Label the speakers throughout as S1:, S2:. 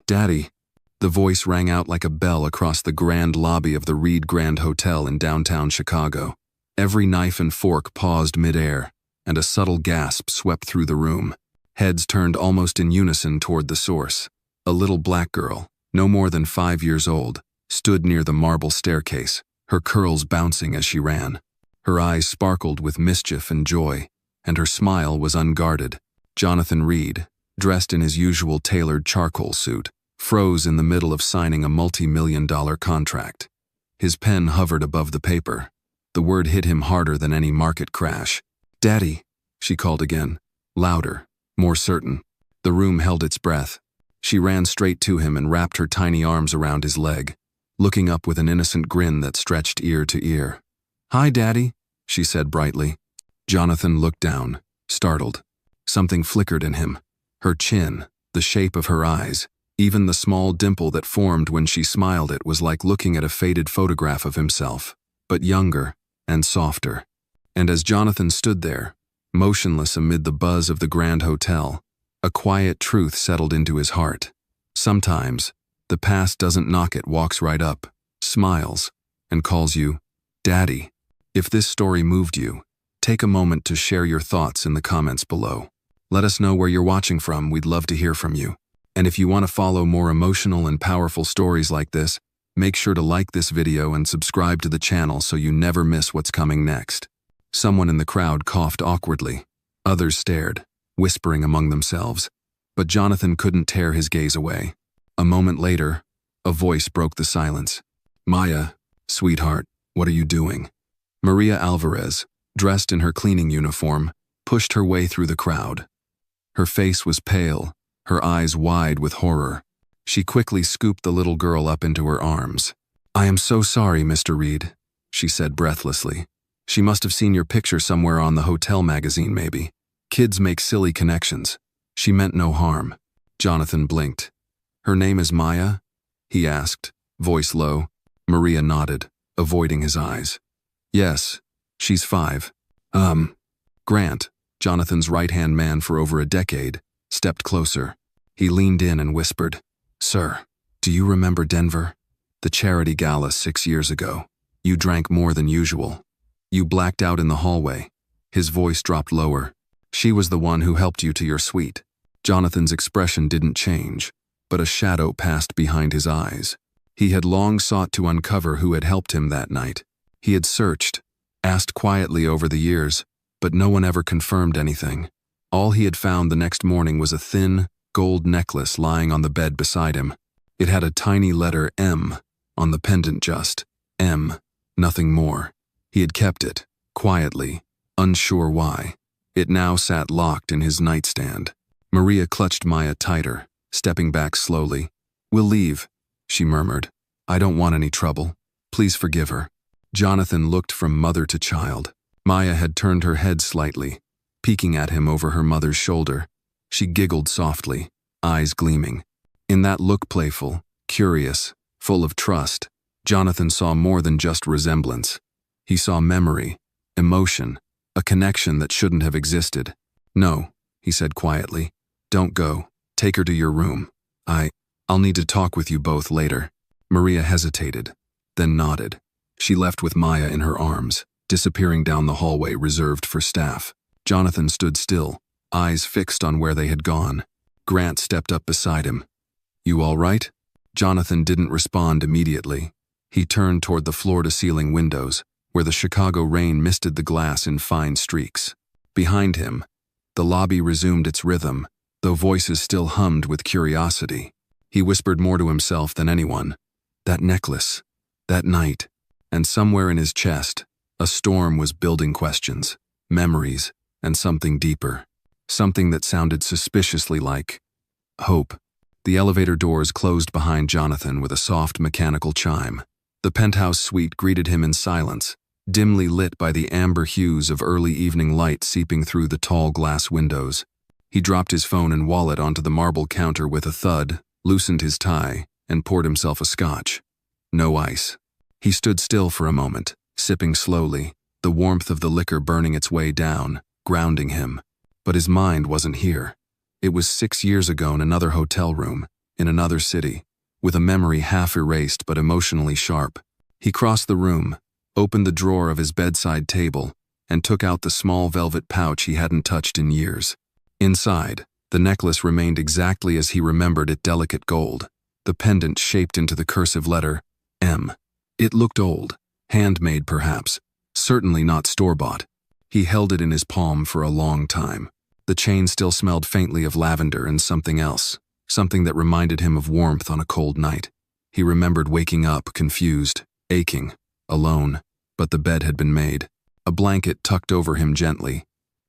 S1: Daddy. The voice rang out like a bell across the grand lobby of the Reed Grand Hotel in downtown Chicago. Every knife and fork paused midair, and a subtle gasp swept through the room. Heads turned almost in unison toward the source. A little black girl, no more than 5 years old, stood near the marble staircase, her curls bouncing as she ran. Her eyes sparkled with mischief and joy, and her smile was unguarded. Jonathan Reed, dressed in his usual tailored charcoal suit, froze in the middle of signing a multi-million-dollar contract. His pen hovered above the paper. The word hit him harder than any market crash. "Daddy," she called again, louder, more certain. The room held its breath. She ran straight to him and wrapped her tiny arms around his leg, looking up with an innocent grin that stretched ear to ear. "Hi, Daddy," she said brightly. Jonathan looked down, startled. Something flickered in him. Her chin, the shape of her eyes, even the small dimple that formed when she smiled, it was like looking at a faded photograph of himself, but younger and softer. And as Jonathan stood there, motionless amid the buzz of the Grand Hotel, a quiet truth settled into his heart. Sometimes, the past doesn't knock, it walks right up, smiles, and calls you, Daddy. If this story moved you, take a moment to share your thoughts in the comments below. Let us know where you're watching from, we'd love to hear from you. And if you want to follow more emotional and powerful stories like this, make sure to like this video and subscribe to the channel so you never miss what's coming next. Someone in the crowd coughed awkwardly. Others stared, whispering among themselves. But Jonathan couldn't tear his gaze away. A moment later, a voice broke the silence. "Maya, sweetheart, what are you doing?" Maria Alvarez, dressed in her cleaning uniform, pushed her way through the crowd. Her face was pale, her eyes wide with horror. She quickly scooped the little girl up into her arms. "I am so sorry, Mr. Reed," she said breathlessly. "She must have seen your picture somewhere on the hotel magazine, maybe. Kids make silly connections. She meant no harm." Jonathan blinked. "Her name is Maya?" he asked, voice low. Maria nodded, avoiding his eyes. "Yes, she's 5. Grant, Jonathan's right-hand man for over a decade, stepped closer. He leaned in and whispered, "Sir, do you remember Denver? The charity gala 6 years ago. You drank more than usual. You blacked out in the hallway." His voice dropped lower. "She was the one who helped you to your suite." Jonathan's expression didn't change, but a shadow passed behind his eyes. He had long sought to uncover who had helped him that night. He had searched, asked quietly over the years, but no one ever confirmed anything. All he had found the next morning was a thin, gold necklace lying on the bed beside him. It had a tiny letter M on the pendant, just M, nothing more. He had kept it, quietly, unsure why. It now sat locked in his nightstand. Maria clutched Maya tighter, stepping back slowly. "We'll leave," she murmured. "I don't want any trouble. Please forgive her." Jonathan looked from mother to child. Maya had turned her head slightly, peeking at him over her mother's shoulder. She giggled softly, eyes gleaming. In that look, playful, curious, full of trust, Jonathan saw more than just resemblance. He saw memory, emotion, a connection that shouldn't have existed. "No," he said quietly. "Don't go. Take her to your room. I'll need to talk with you both later." Maria hesitated, then nodded. She left with Maya in her arms, disappearing down the hallway reserved for staff. Jonathan stood still, eyes fixed on where they had gone. Grant stepped up beside him. "You all right?" Jonathan didn't respond immediately. He turned toward the floor-to-ceiling windows, where the Chicago rain misted the glass in fine streaks. Behind him, the lobby resumed its rhythm, though voices still hummed with curiosity. He whispered more to himself than anyone. That necklace, that night, and somewhere in his chest, a storm was building questions, memories, and something deeper. Something that sounded suspiciously like hope. The elevator doors closed behind Jonathan with a soft mechanical chime. The penthouse suite greeted him in silence, dimly lit by the amber hues of early evening light seeping through the tall glass windows. He dropped his phone and wallet onto the marble counter with a thud, loosened his tie, and poured himself a scotch. No ice. He stood still for a moment, sipping slowly, the warmth of the liquor burning its way down, grounding him. But his mind wasn't here. It was 6 years ago in another hotel room, in another city, with a memory half erased but emotionally sharp. He crossed the room, opened the drawer of his bedside table, and took out the small velvet pouch he hadn't touched in years. Inside, the necklace remained exactly as he remembered it, delicate gold, the pendant shaped into the cursive letter M. It looked old, handmade perhaps, certainly not store-bought. He held it in his palm for a long time. The chain still smelled faintly of lavender and something else, something that reminded him of warmth on a cold night. He remembered waking up, confused, aching, alone, but the bed had been made. A blanket tucked over him gently,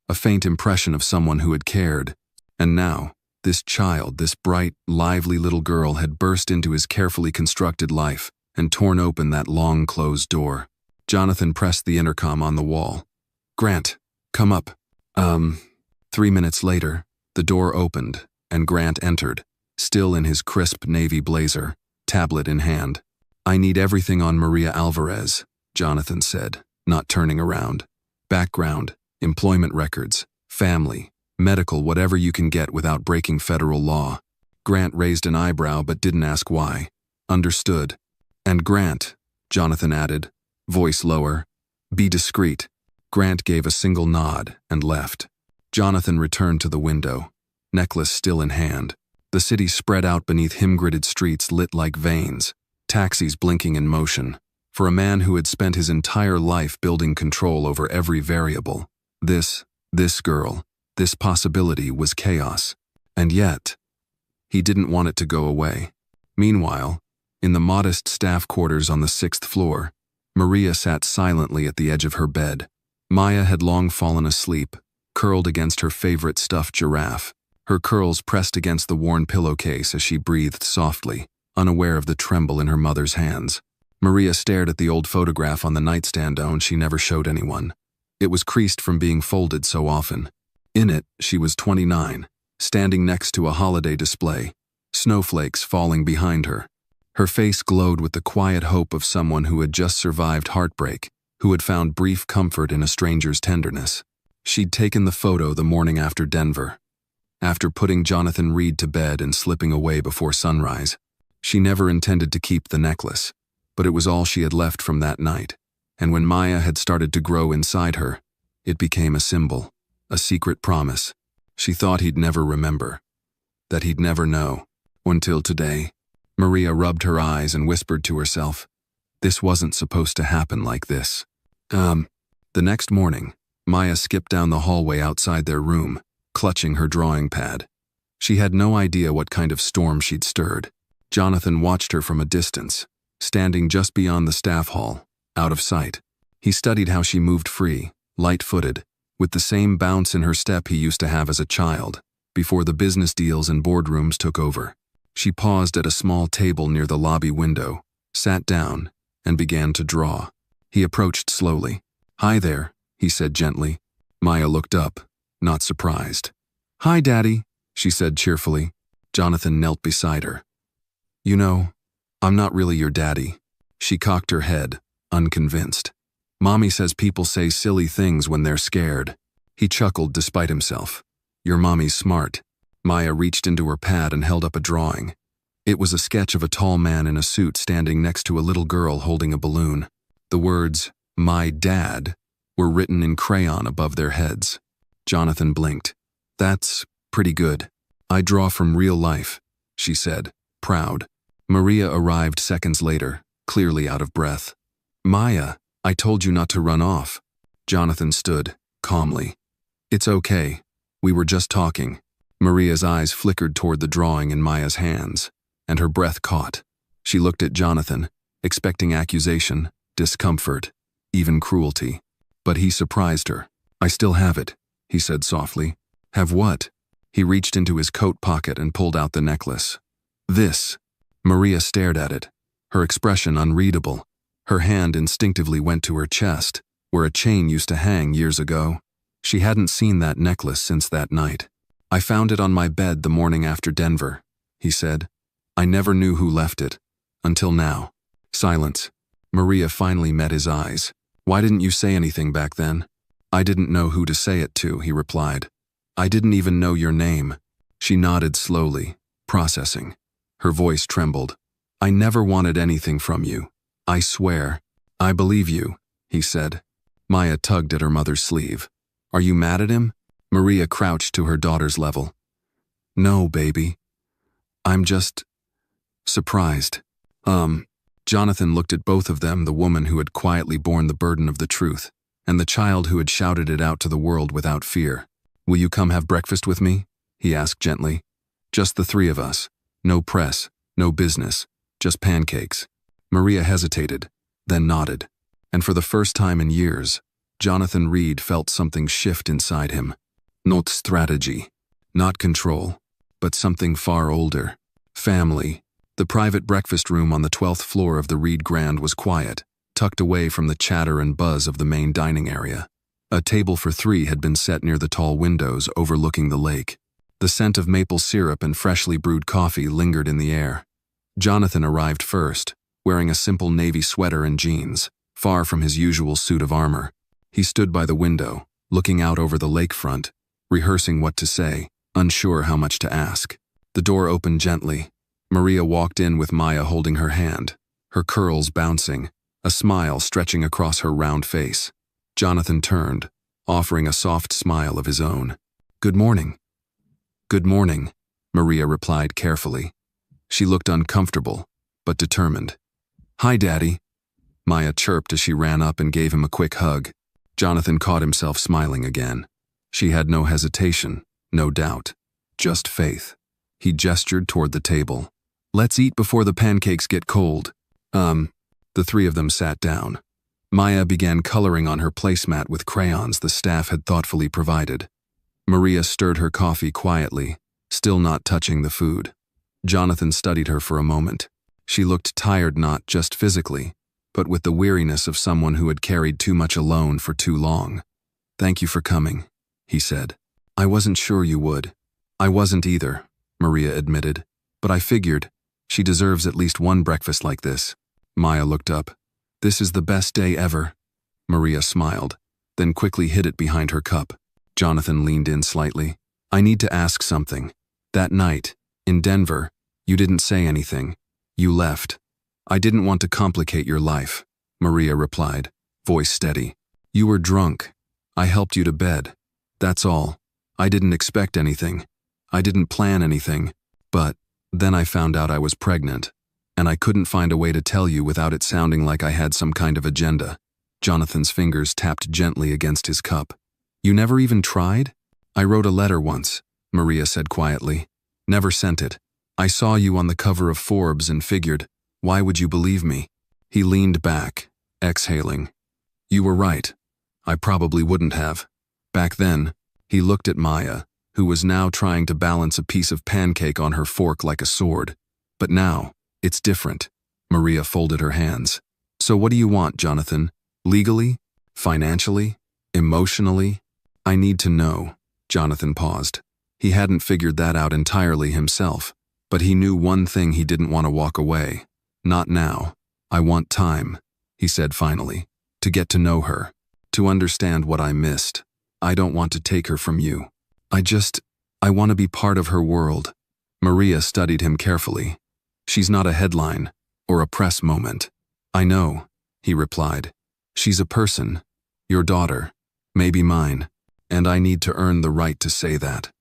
S1: a faint impression of someone who had cared. And now, this child, this bright, lively little girl had burst into his carefully constructed life and torn open that long closed door. Jonathan pressed the intercom on the wall. "Grant, come up." 3 minutes later, the door opened and Grant entered, still in his crisp navy blazer, tablet in hand. "I need everything on Maria Alvarez," Jonathan said, not turning around. "Background, employment records, family, medical, whatever you can get without breaking federal law." Grant raised an eyebrow but didn't ask why. "Understood." "And Grant," Jonathan added, voice lower, "be discreet." Grant gave a single nod and left. Jonathan returned to the window, necklace still in hand. The city spread out beneath him-gridded streets lit like veins, taxis blinking in motion. For a man who had spent his entire life building control over every variable, this girl, this possibility was chaos. And yet, he didn't want it to go away. Meanwhile, in the modest staff quarters on the 6th floor, Maria sat silently at the edge of her bed. Maya had long fallen asleep, curled against her favorite stuffed giraffe, her curls pressed against the worn pillowcase as she breathed softly, unaware of the tremble in her mother's hands. Maria stared at the old photograph on the nightstand she never showed anyone. It was creased from being folded so often. In it, she was 29, standing next to a holiday display, snowflakes falling behind her. Her face glowed with the quiet hope of someone who had just survived heartbreak, who had found brief comfort in a stranger's tenderness. She'd taken the photo the morning after Denver, after putting Jonathan Reed to bed and slipping away before sunrise. She never intended to keep the necklace, but it was all she had left from that night, and when Maya had started to grow inside her, it became a symbol, a secret promise. She thought he'd never remember, that he'd never know, until today. Maria rubbed her eyes and whispered to herself, "This wasn't supposed to happen like this." The next morning, Maya skipped down the hallway outside their room, clutching her drawing pad. She had no idea what kind of storm she'd stirred. Jonathan watched her from a distance, standing just beyond the staff hall, out of sight. He studied how she moved free, light-footed, with the same bounce in her step he used to have as a child, before the business deals and boardrooms took over. She paused at a small table near the lobby window, sat down, and began to draw. He approached slowly. "Hi there," he said gently. Maya looked up, not surprised. "Hi, Daddy," she said cheerfully. Jonathan knelt beside her. "You know, I'm not really your daddy." She cocked her head, unconvinced. "Mommy says people say silly things when they're scared." He chuckled despite himself. "Your mommy's smart." Maya reached into her pad and held up a drawing. It was a sketch of a tall man in a suit standing next to a little girl holding a balloon. The words, "My dad," were written in crayon above their heads. Jonathan blinked. "That's pretty good. I draw from real life," she said, proud. Maria arrived seconds later, clearly out of breath. "Maya, I told you not to run off." Jonathan stood, calmly. "It's okay. We were just talking." Maria's eyes flickered toward the drawing in Maya's hands, and her breath caught. She looked at Jonathan, expecting accusation, discomfort, even cruelty. But he surprised her. "I still have it," he said softly. "Have what?" He reached into his coat pocket and pulled out the necklace. "This." Maria stared at it, her expression unreadable. Her hand instinctively went to her chest, where a chain used to hang years ago. She hadn't seen that necklace since that night. "I found it on my bed the morning after Denver," he said. "I never knew who left it, until now." Silence. Maria finally met his eyes. "Why didn't you say anything back then?" "I didn't know who to say it to," he replied. "I didn't even know your name." She nodded slowly, processing. Her voice trembled. "I never wanted anything from you. I swear." "I believe you," he said. Maya tugged at her mother's sleeve. "Are you mad at him?" Maria crouched to her daughter's level. "No, baby. I'm just surprised." Jonathan looked at both of them, the woman who had quietly borne the burden of the truth, and the child who had shouted it out to the world without fear. "Will you come have breakfast with me?" he asked gently. "Just the three of us. No press, no business, just pancakes." Maria hesitated, then nodded. And for the first time in years, Jonathan Reed felt something shift inside him. Not strategy, not control, but something far older. Family. The private breakfast room on the 12th floor of the Reed Grand was quiet, tucked away from the chatter and buzz of the main dining area. A table for three had been set near the tall windows overlooking the lake. The scent of maple syrup and freshly brewed coffee lingered in the air. Jonathan arrived first, wearing a simple navy sweater and jeans, far from his usual suit of armor. He stood by the window, looking out over the lakefront, rehearsing what to say, unsure how much to ask. The door opened gently. Maria walked in with Maya holding her hand, her curls bouncing, a smile stretching across her round face. Jonathan turned, offering a soft smile of his own. "Good morning." "Good morning," Maria replied carefully. She looked uncomfortable, but determined. "Hi, Daddy," Maya chirped as she ran up and gave him a quick hug. Jonathan caught himself smiling again. She had no hesitation, no doubt, just faith. He gestured toward the table. "Let's eat before the pancakes get cold." The three of them sat down. Maya began coloring on her placemat with crayons the staff had thoughtfully provided. Maria stirred her coffee quietly, still not touching the food. Jonathan studied her for a moment. She looked tired not just physically, but with the weariness of someone who had carried too much alone for too long. "Thank you for coming," he said. "I wasn't sure you would." "I wasn't either," Maria admitted. "But I figured, she deserves at least one breakfast like this." Maya looked up. "This is the best day ever." Maria smiled, then quickly hid it behind her cup. Jonathan leaned in slightly. "I need to ask something. That night, in Denver, you didn't say anything. You left." "I didn't want to complicate your life," Maria replied, voice steady. "You were drunk. I helped you to bed. That's all. I didn't expect anything. I didn't plan anything. But then I found out I was pregnant, and I couldn't find a way to tell you without it sounding like I had some kind of agenda." Jonathan's fingers tapped gently against his cup. "You never even tried?" "I wrote a letter once," Maria said quietly. "Never sent it. I saw you on the cover of Forbes and figured, why would you believe me?" He leaned back, exhaling. "You were right. I probably wouldn't have." Back then, he looked at Maya, who was now trying to balance a piece of pancake on her fork like a sword. "But now, it's different." Maria folded her hands. "So what do you want, Jonathan? Legally? Financially? Emotionally?" "I need to know." Jonathan paused. He hadn't figured that out entirely himself, but he knew one thing: he didn't want to walk away. "Not now. I want time," he said finally, "to get to know her, to understand what I missed. I don't want to take her from you. I want to be part of her world." Maria studied him carefully. "She's not a headline or a press moment." "I know," he replied. "She's a person, your daughter, maybe mine, and I need to earn the right to say that."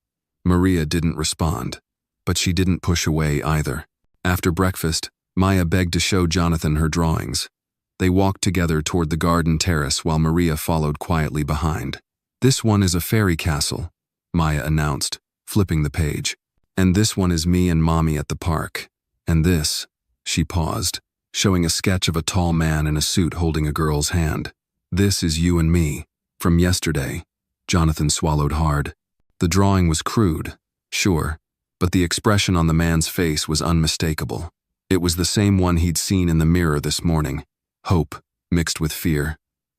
S1: Maria didn't respond, but she didn't push away either. After breakfast, Maya begged to show Jonathan her drawings. They walked together toward the garden terrace while Maria followed quietly behind. "This one is a fairy castle," Maya announced, flipping the page. "And this one is me and Mommy at the park. And this," she paused, showing a sketch of a tall man in a suit holding a girl's hand. "This is you and me, from yesterday." Jonathan swallowed hard. The drawing was crude, sure, but the expression on the man's face was unmistakable. It was the same one he'd seen in the mirror this morning, hope mixed with fear.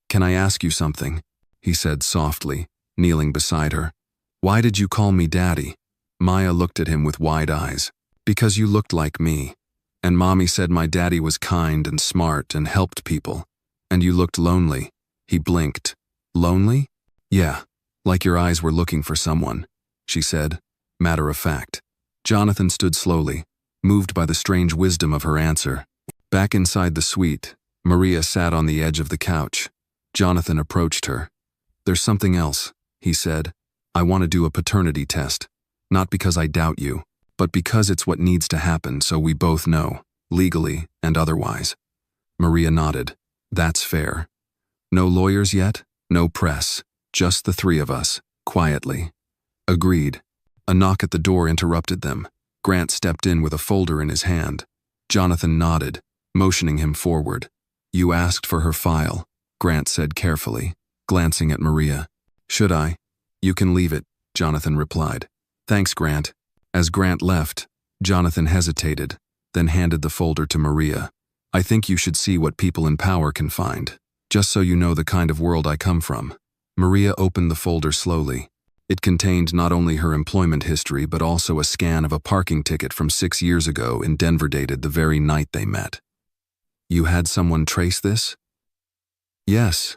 S1: "Can I ask you something?" he said softly, kneeling beside her. "Why did you call me Daddy?" Maya looked at him with wide eyes. "Because you looked like me. And Mommy said my daddy was kind and smart and helped people. And you looked lonely." He blinked. "Lonely?" "Yeah, like your eyes were looking for someone," she said, matter of fact. Jonathan stood slowly, moved by the strange wisdom of her answer. Back inside the suite, Maria sat on the edge of the couch. Jonathan approached her. "There's something else," he said. "I want to do a paternity test. Not because I doubt you, but because it's what needs to happen so we both know, legally and otherwise." Maria nodded. "That's fair. No lawyers yet, no press, just the three of us, quietly." "Agreed." A knock at the door interrupted them. Grant stepped in with a folder in his hand. Jonathan nodded, motioning him forward. "You asked for her file," Grant said carefully, glancing at Maria. "Should I?" "You can leave it," Jonathan replied. "Thanks, Grant." As Grant left, Jonathan hesitated, then handed the folder to Maria. "I think you should see what people in power can find, just so you know the kind of world I come from." Maria opened the folder slowly. It contained not only her employment history but also a scan of a parking ticket from 6 years ago in Denver dated the very night they met. "You had someone trace this?" "Yes.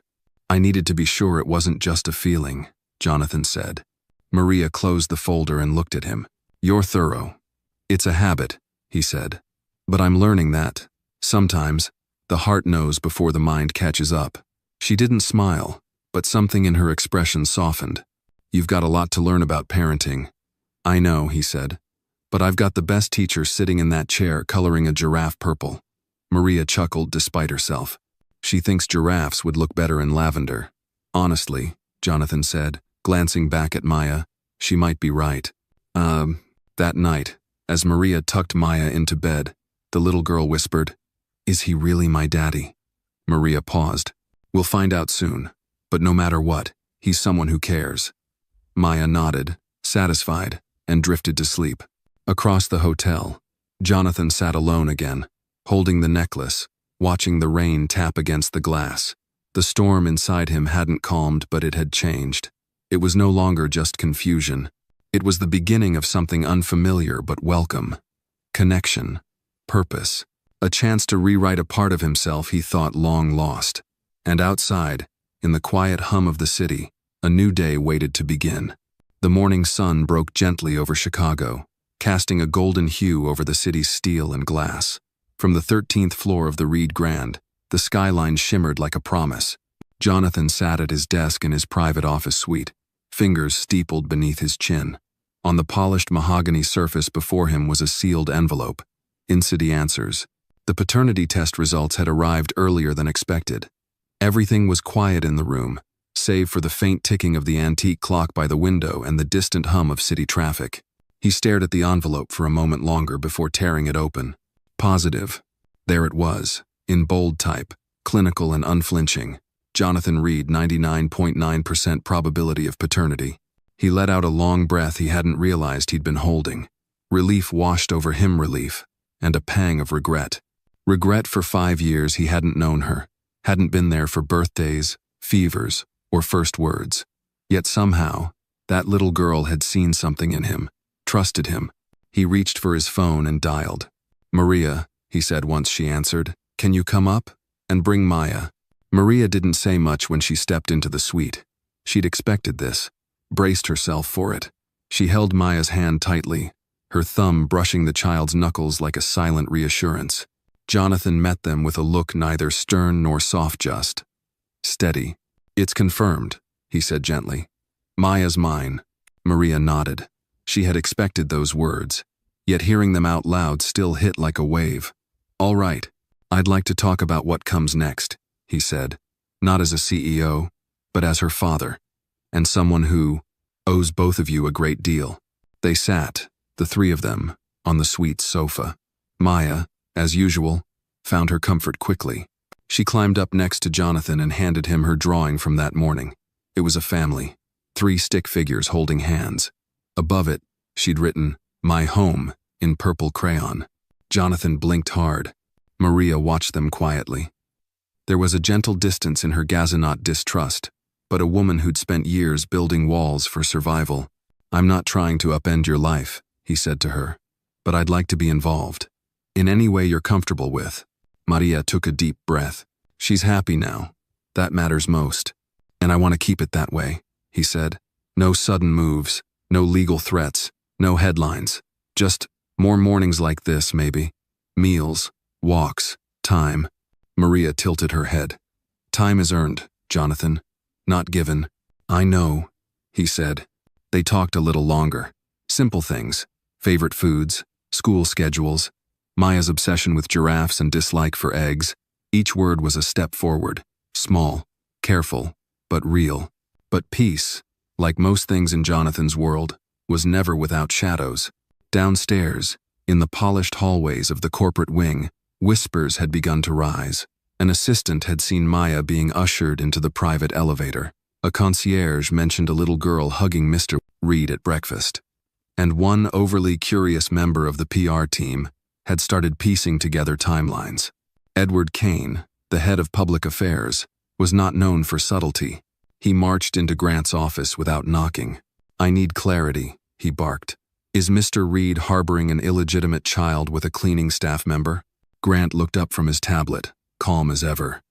S1: I needed to be sure it wasn't just a feeling," Jonathan said. Maria closed the folder and looked at him. "You're thorough." "It's a habit," he said. "But I'm learning that, sometimes, the heart knows before the mind catches up." She didn't smile, but something in her expression softened. "You've got a lot to learn about parenting." "I know," he said. "But I've got the best teacher sitting in that chair coloring a giraffe purple." Maria chuckled despite herself. "She thinks giraffes would look better in lavender." "Honestly," Jonathan said, glancing back at Maya, "she might be right." That night, as Maria tucked Maya into bed, the little girl whispered, "Is he really my daddy?" Maria paused. "We'll find out soon, but no matter what, he's someone who cares." Maya nodded, satisfied, and drifted to sleep. Across the hotel, Jonathan sat alone again, holding the necklace, watching the rain tap against the glass. The storm inside him hadn't calmed, but it had changed. It was no longer just confusion. It was the beginning of something unfamiliar but welcome. Connection. Purpose. A chance to rewrite a part of himself he thought long lost. And outside, in the quiet hum of the city, a new day waited to begin. The morning sun broke gently over Chicago, casting a golden hue over the city's steel and glass. From the 13th floor of the Reed Grand, the skyline shimmered like a promise. Jonathan sat at his desk in his private office suite, fingers steepled beneath his chin. On the polished mahogany surface before him was a sealed envelope. Incity answers. The paternity test results had arrived earlier than expected. Everything was quiet in the room, save for the faint ticking of the antique clock by the window and the distant hum of city traffic. He stared at the envelope for a moment longer before tearing it open. Positive. There it was, in bold type, clinical and unflinching. Jonathan Reed, 99.9% probability of paternity. He let out a long breath he hadn't realized he'd been holding. Relief washed over him, relief, and a pang of regret. Regret for 5 years he hadn't known her, hadn't been there for birthdays, fevers, or first words. Yet somehow, that little girl had seen something in him, trusted him. He reached for his phone and dialed. "Maria," he said once she answered, "can you come up? And bring Maya." Maria didn't say much when she stepped into the suite. She'd expected this, braced herself for it. She held Maya's hand tightly, her thumb brushing the child's knuckles like a silent reassurance. Jonathan met them with a look neither stern nor soft, just steady. "It's confirmed," he said gently. "Maya's mine." Maria nodded. She had expected those words, yet hearing them out loud still hit like a wave. "All right, I'd like to talk about what comes next," he said, not as a CEO, but as her father, and someone who owes both of you a great deal. They sat, the three of them, on the suite sofa. Maya, as usual, found her comfort quickly. She climbed up next to Jonathan and handed him her drawing from that morning. It was a family, 3 stick figures holding hands. Above it, she'd written, "My home," in purple crayon. Jonathan blinked hard. Maria watched them quietly. There was a gentle distance in her Gazanot distrust, but a woman who'd spent years building walls for survival. "I'm not trying to upend your life," he said to her, "but I'd like to be involved. In any way you're comfortable with." Maria took a deep breath. "She's happy now. That matters most. And I want to keep it that way," he said. "No sudden moves, no legal threats, no headlines. Just More mornings like this, maybe. Meals, walks, time. Maria tilted her head. Time is earned, Jonathan, not given. I know, he said. They talked a little longer. Simple things. Favorite foods, school schedules, Maya's obsession with giraffes and dislike for eggs. Each word was a step forward. Small, careful, but real. But peace, like most things in Jonathan's world, was never without shadows. Downstairs, in the polished hallways of the corporate wing, whispers had begun to rise. An assistant had seen Maya being ushered into the private elevator. A concierge mentioned a little girl hugging Mr. Reed at breakfast. And one overly curious member of the PR team had started piecing together timelines. Edward Kane, the head of public affairs, was not known for subtlety. He marched into Grant's office without knocking. I need clarity, he barked. Is Mr. Reed harboring an illegitimate child with a cleaning staff member? Grant looked up from his tablet, calm as ever.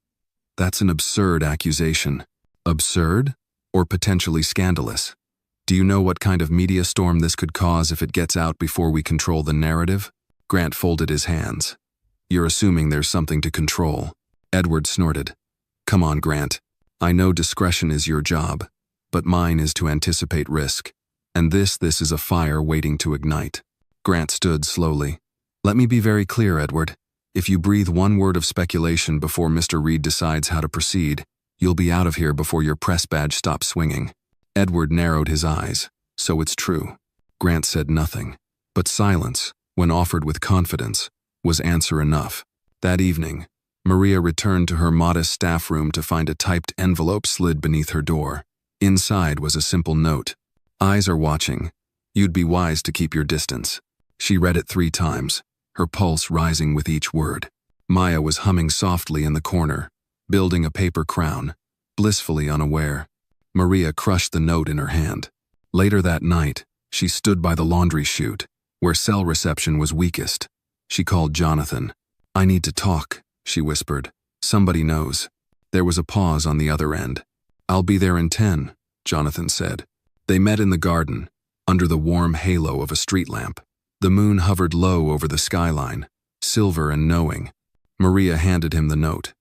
S1: That's an absurd accusation. Absurd? Or potentially scandalous? Do you know what kind of media storm this could cause if it gets out before we control the narrative? Grant folded his hands. You're assuming there's something to control. Edward snorted. Come on, Grant. I know discretion is your job, but mine is to anticipate risk. And this is a fire waiting to ignite. Grant stood slowly. Let me be very clear, Edward. If you breathe one word of speculation before Mr. Reed decides how to proceed, you'll be out of here before your press badge stops swinging. Edward narrowed his eyes. So it's true. Grant said nothing. But silence, when offered with confidence, was answer enough. That evening, Maria returned to her modest staff room to find a typed envelope slid beneath her door. Inside was a simple note. Eyes are watching. You'd be wise to keep your distance. She read it 3 times, her pulse rising with each word. Maya was humming softly in the corner, building a paper crown, blissfully unaware. Maria crushed the note in her hand. Later that night, she stood by the laundry chute, where cell reception was weakest. She called Jonathan. I need to talk, she whispered. Somebody knows. There was a pause on the other end. I'll be there in 10, Jonathan said. They met in the garden, under the warm halo of a street lamp. The moon hovered low over the skyline, silver and knowing. Maria handed him the note.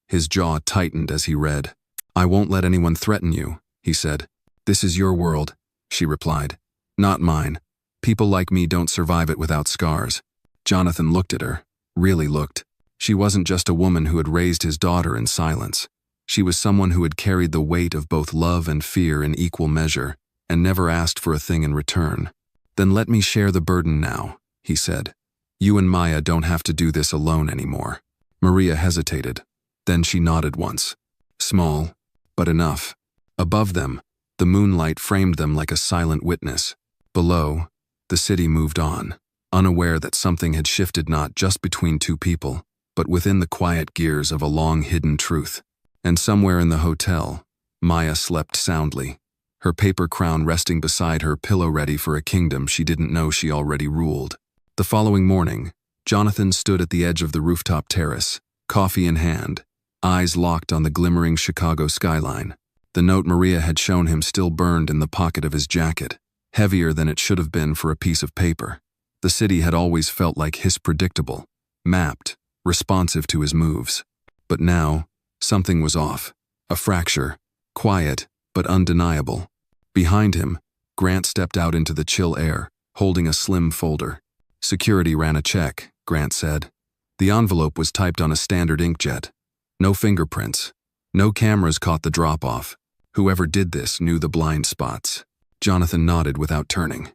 S1: His jaw tightened as he read. I won't let anyone threaten you, he said. This is your world, she replied. Not mine. People like me don't survive it without scars. Jonathan looked at her, really looked. She wasn't just a woman who had raised his daughter in silence. She was someone who had carried the weight of both love and fear in equal measure, and never asked for a thing in return. Then let me share the burden now, he said. You and Maya don't have to do this alone anymore. Maria hesitated. Then she nodded once. Small, but enough. Above them, the moonlight framed them like a silent witness. Below, the city moved on, unaware that something had shifted not just between 2 people, but within the quiet gears of a long-hidden truth. And somewhere in the hotel, Maya slept soundly, her paper crown resting beside her, pillow ready for a kingdom she didn't know she already ruled. The following morning, Jonathan stood at the edge of the rooftop terrace, coffee in hand, eyes locked on the glimmering Chicago skyline. The note Maria had shown him still burned in the pocket of his jacket, heavier than it should have been for a piece of paper. The city had always felt like his predictable, mapped, responsive to his moves. But now, something was off. A fracture, quiet, but undeniable. Behind him, Grant stepped out into the chill air, holding a slim folder. Security ran a check, Grant said. The envelope was typed on a standard inkjet. No fingerprints. No cameras caught the drop-off. Whoever did this knew the blind spots. Jonathan nodded without turning.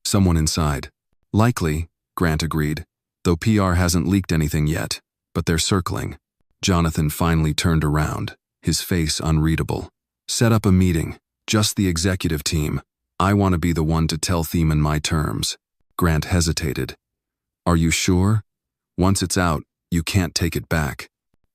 S1: Someone inside. Likely, Grant agreed, though PR hasn't leaked anything yet, but they're circling. Jonathan finally turned around, his face unreadable. Set up a meeting, just the executive team. I want to be the one to tell Thiemann my terms. Grant hesitated. Are you sure? Once it's out, you can't take it back.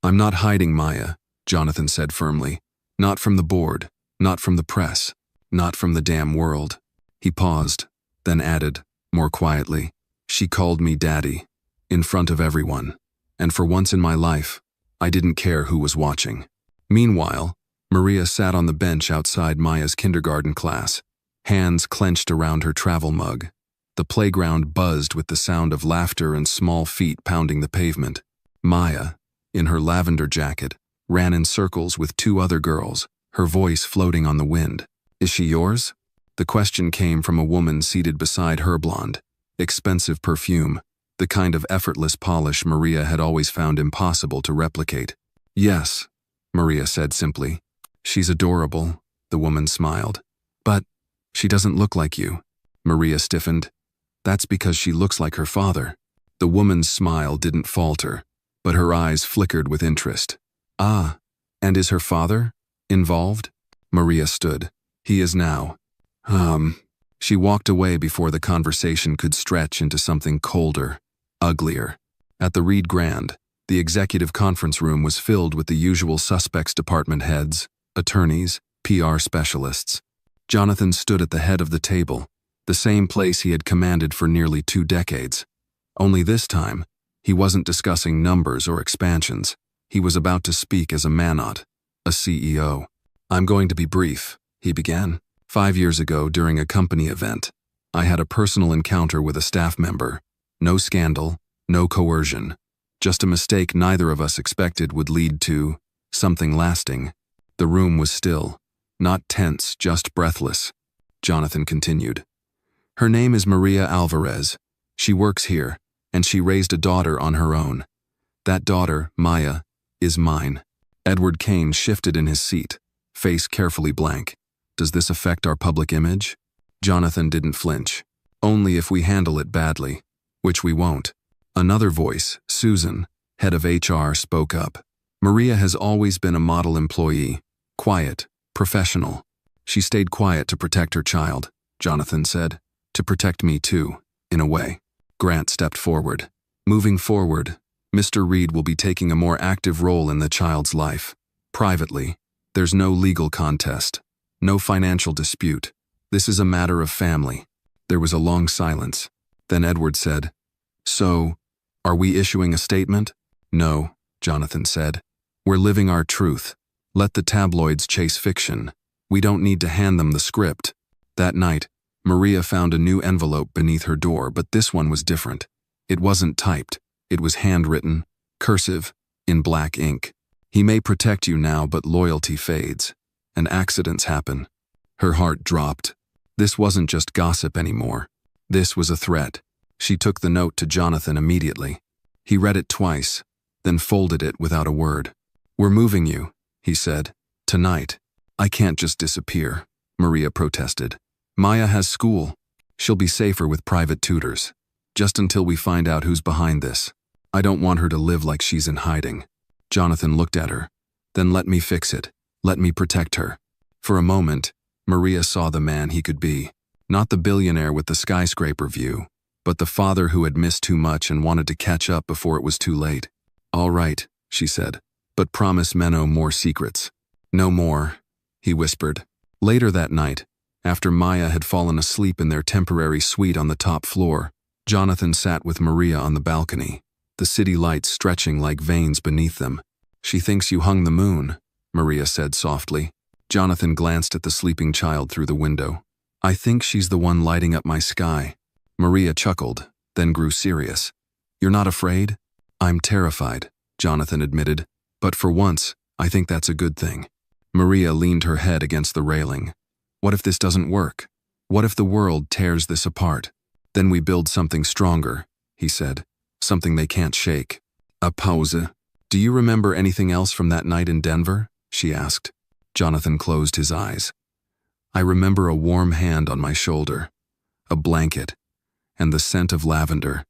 S1: I'm not hiding Maya, Jonathan said firmly. Not from the board, not from the press, not from the damn world. He paused, then added, more quietly, she called me daddy, in front of everyone. And for once in my life, I didn't care who was watching. Meanwhile, Maria sat on the bench outside Maya's kindergarten class, hands clenched around her travel mug. The playground buzzed with the sound of laughter and small feet pounding the pavement. Maya, in her lavender jacket, ran in circles with two other girls, her voice floating on the wind. "Is she yours?" The question came from a woman seated beside her blonde. Expensive perfume, the kind of effortless polish Maria had always found impossible to replicate. "Yes," Maria said simply. "She's adorable," the woman smiled. "But she doesn't look like you." Maria stiffened. "That's because she looks like her father." The woman's smile didn't falter, but her eyes flickered with interest. "Ah, and is her father involved?" Maria stood. "He is now." She walked away before the conversation could stretch into something colder, uglier. At the Reed Grand, the executive conference room was filled with the usual suspects: department heads, attorneys, PR specialists. Jonathan stood at the head of the table, the same place he had commanded for nearly 2 decades. Only this time, he wasn't discussing numbers or expansions. He was about to speak as a manot, a CEO. "I'm going to be brief," he began. 5 years ago, during a company event, I had a personal encounter with a staff member. No scandal, no coercion. Just a mistake neither of us expected would lead to something lasting. The room was still, not tense, just breathless. Jonathan continued. "Her name is Maria Alvarez. She works here, and she raised a daughter on her own. That daughter, Maya, is mine." Edward Kane shifted in his seat, face carefully blank. "Does this affect our public image?" Jonathan didn't flinch. "Only if we handle it badly, which we won't." Another voice, Susan, head of HR, spoke up. "Maria has always been a model employee, quiet, professional. She stayed quiet to protect her child," Jonathan said. "To protect me too, in a way." Grant stepped forward. "Moving forward, Mr. Reed will be taking a more active role in the child's life. Privately, there's no legal contest. No financial dispute. This is a matter of family." There was a long silence. Then Edward said, "So, are we issuing a statement?" "No," Jonathan said. "We're living our truth. Let the tabloids chase fiction. We don't need to hand them the script." That night, Maria found a new envelope beneath her door, but this one was different. It wasn't typed. It was handwritten, cursive, in black ink. "He may protect you now, but loyalty fades, and accidents happen." Her heart dropped. This wasn't just gossip anymore. This was a threat. She took the note to Jonathan immediately. He read it twice, then folded it without a word. "We're moving you," he said. "Tonight." "I can't just disappear," Maria protested. "Maya has school. She'll be safer with private tutors. Just until we find out who's behind this. I don't want her to live like she's in hiding." Jonathan looked at her. "Then let me fix it. Let me protect her." For a moment, Maria saw the man he could be. Not the billionaire with the skyscraper view, but the father who had missed too much and wanted to catch up before it was too late. "All right," she said, "but promise Menno more secrets." "No more," he whispered. Later that night, after Maya had fallen asleep in their temporary suite on the top floor, Jonathan sat with Maria on the balcony, the city lights stretching like veins beneath them. "She thinks you hung the moon," Maria said softly. Jonathan glanced at the sleeping child through the window. "I think she's the one lighting up my sky." Maria chuckled, then grew serious. "You're not afraid?" "I'm terrified," Jonathan admitted. "But for once, I think that's a good thing." Maria leaned her head against the railing. "What if this doesn't work? What if the world tears this apart? Then we build something stronger," he said. "Something they can't shake." A pause. "Do you remember anything else from that night in Denver?" she asked. Jonathan closed his eyes. "I remember a warm hand on my shoulder, a blanket, and the scent of lavender.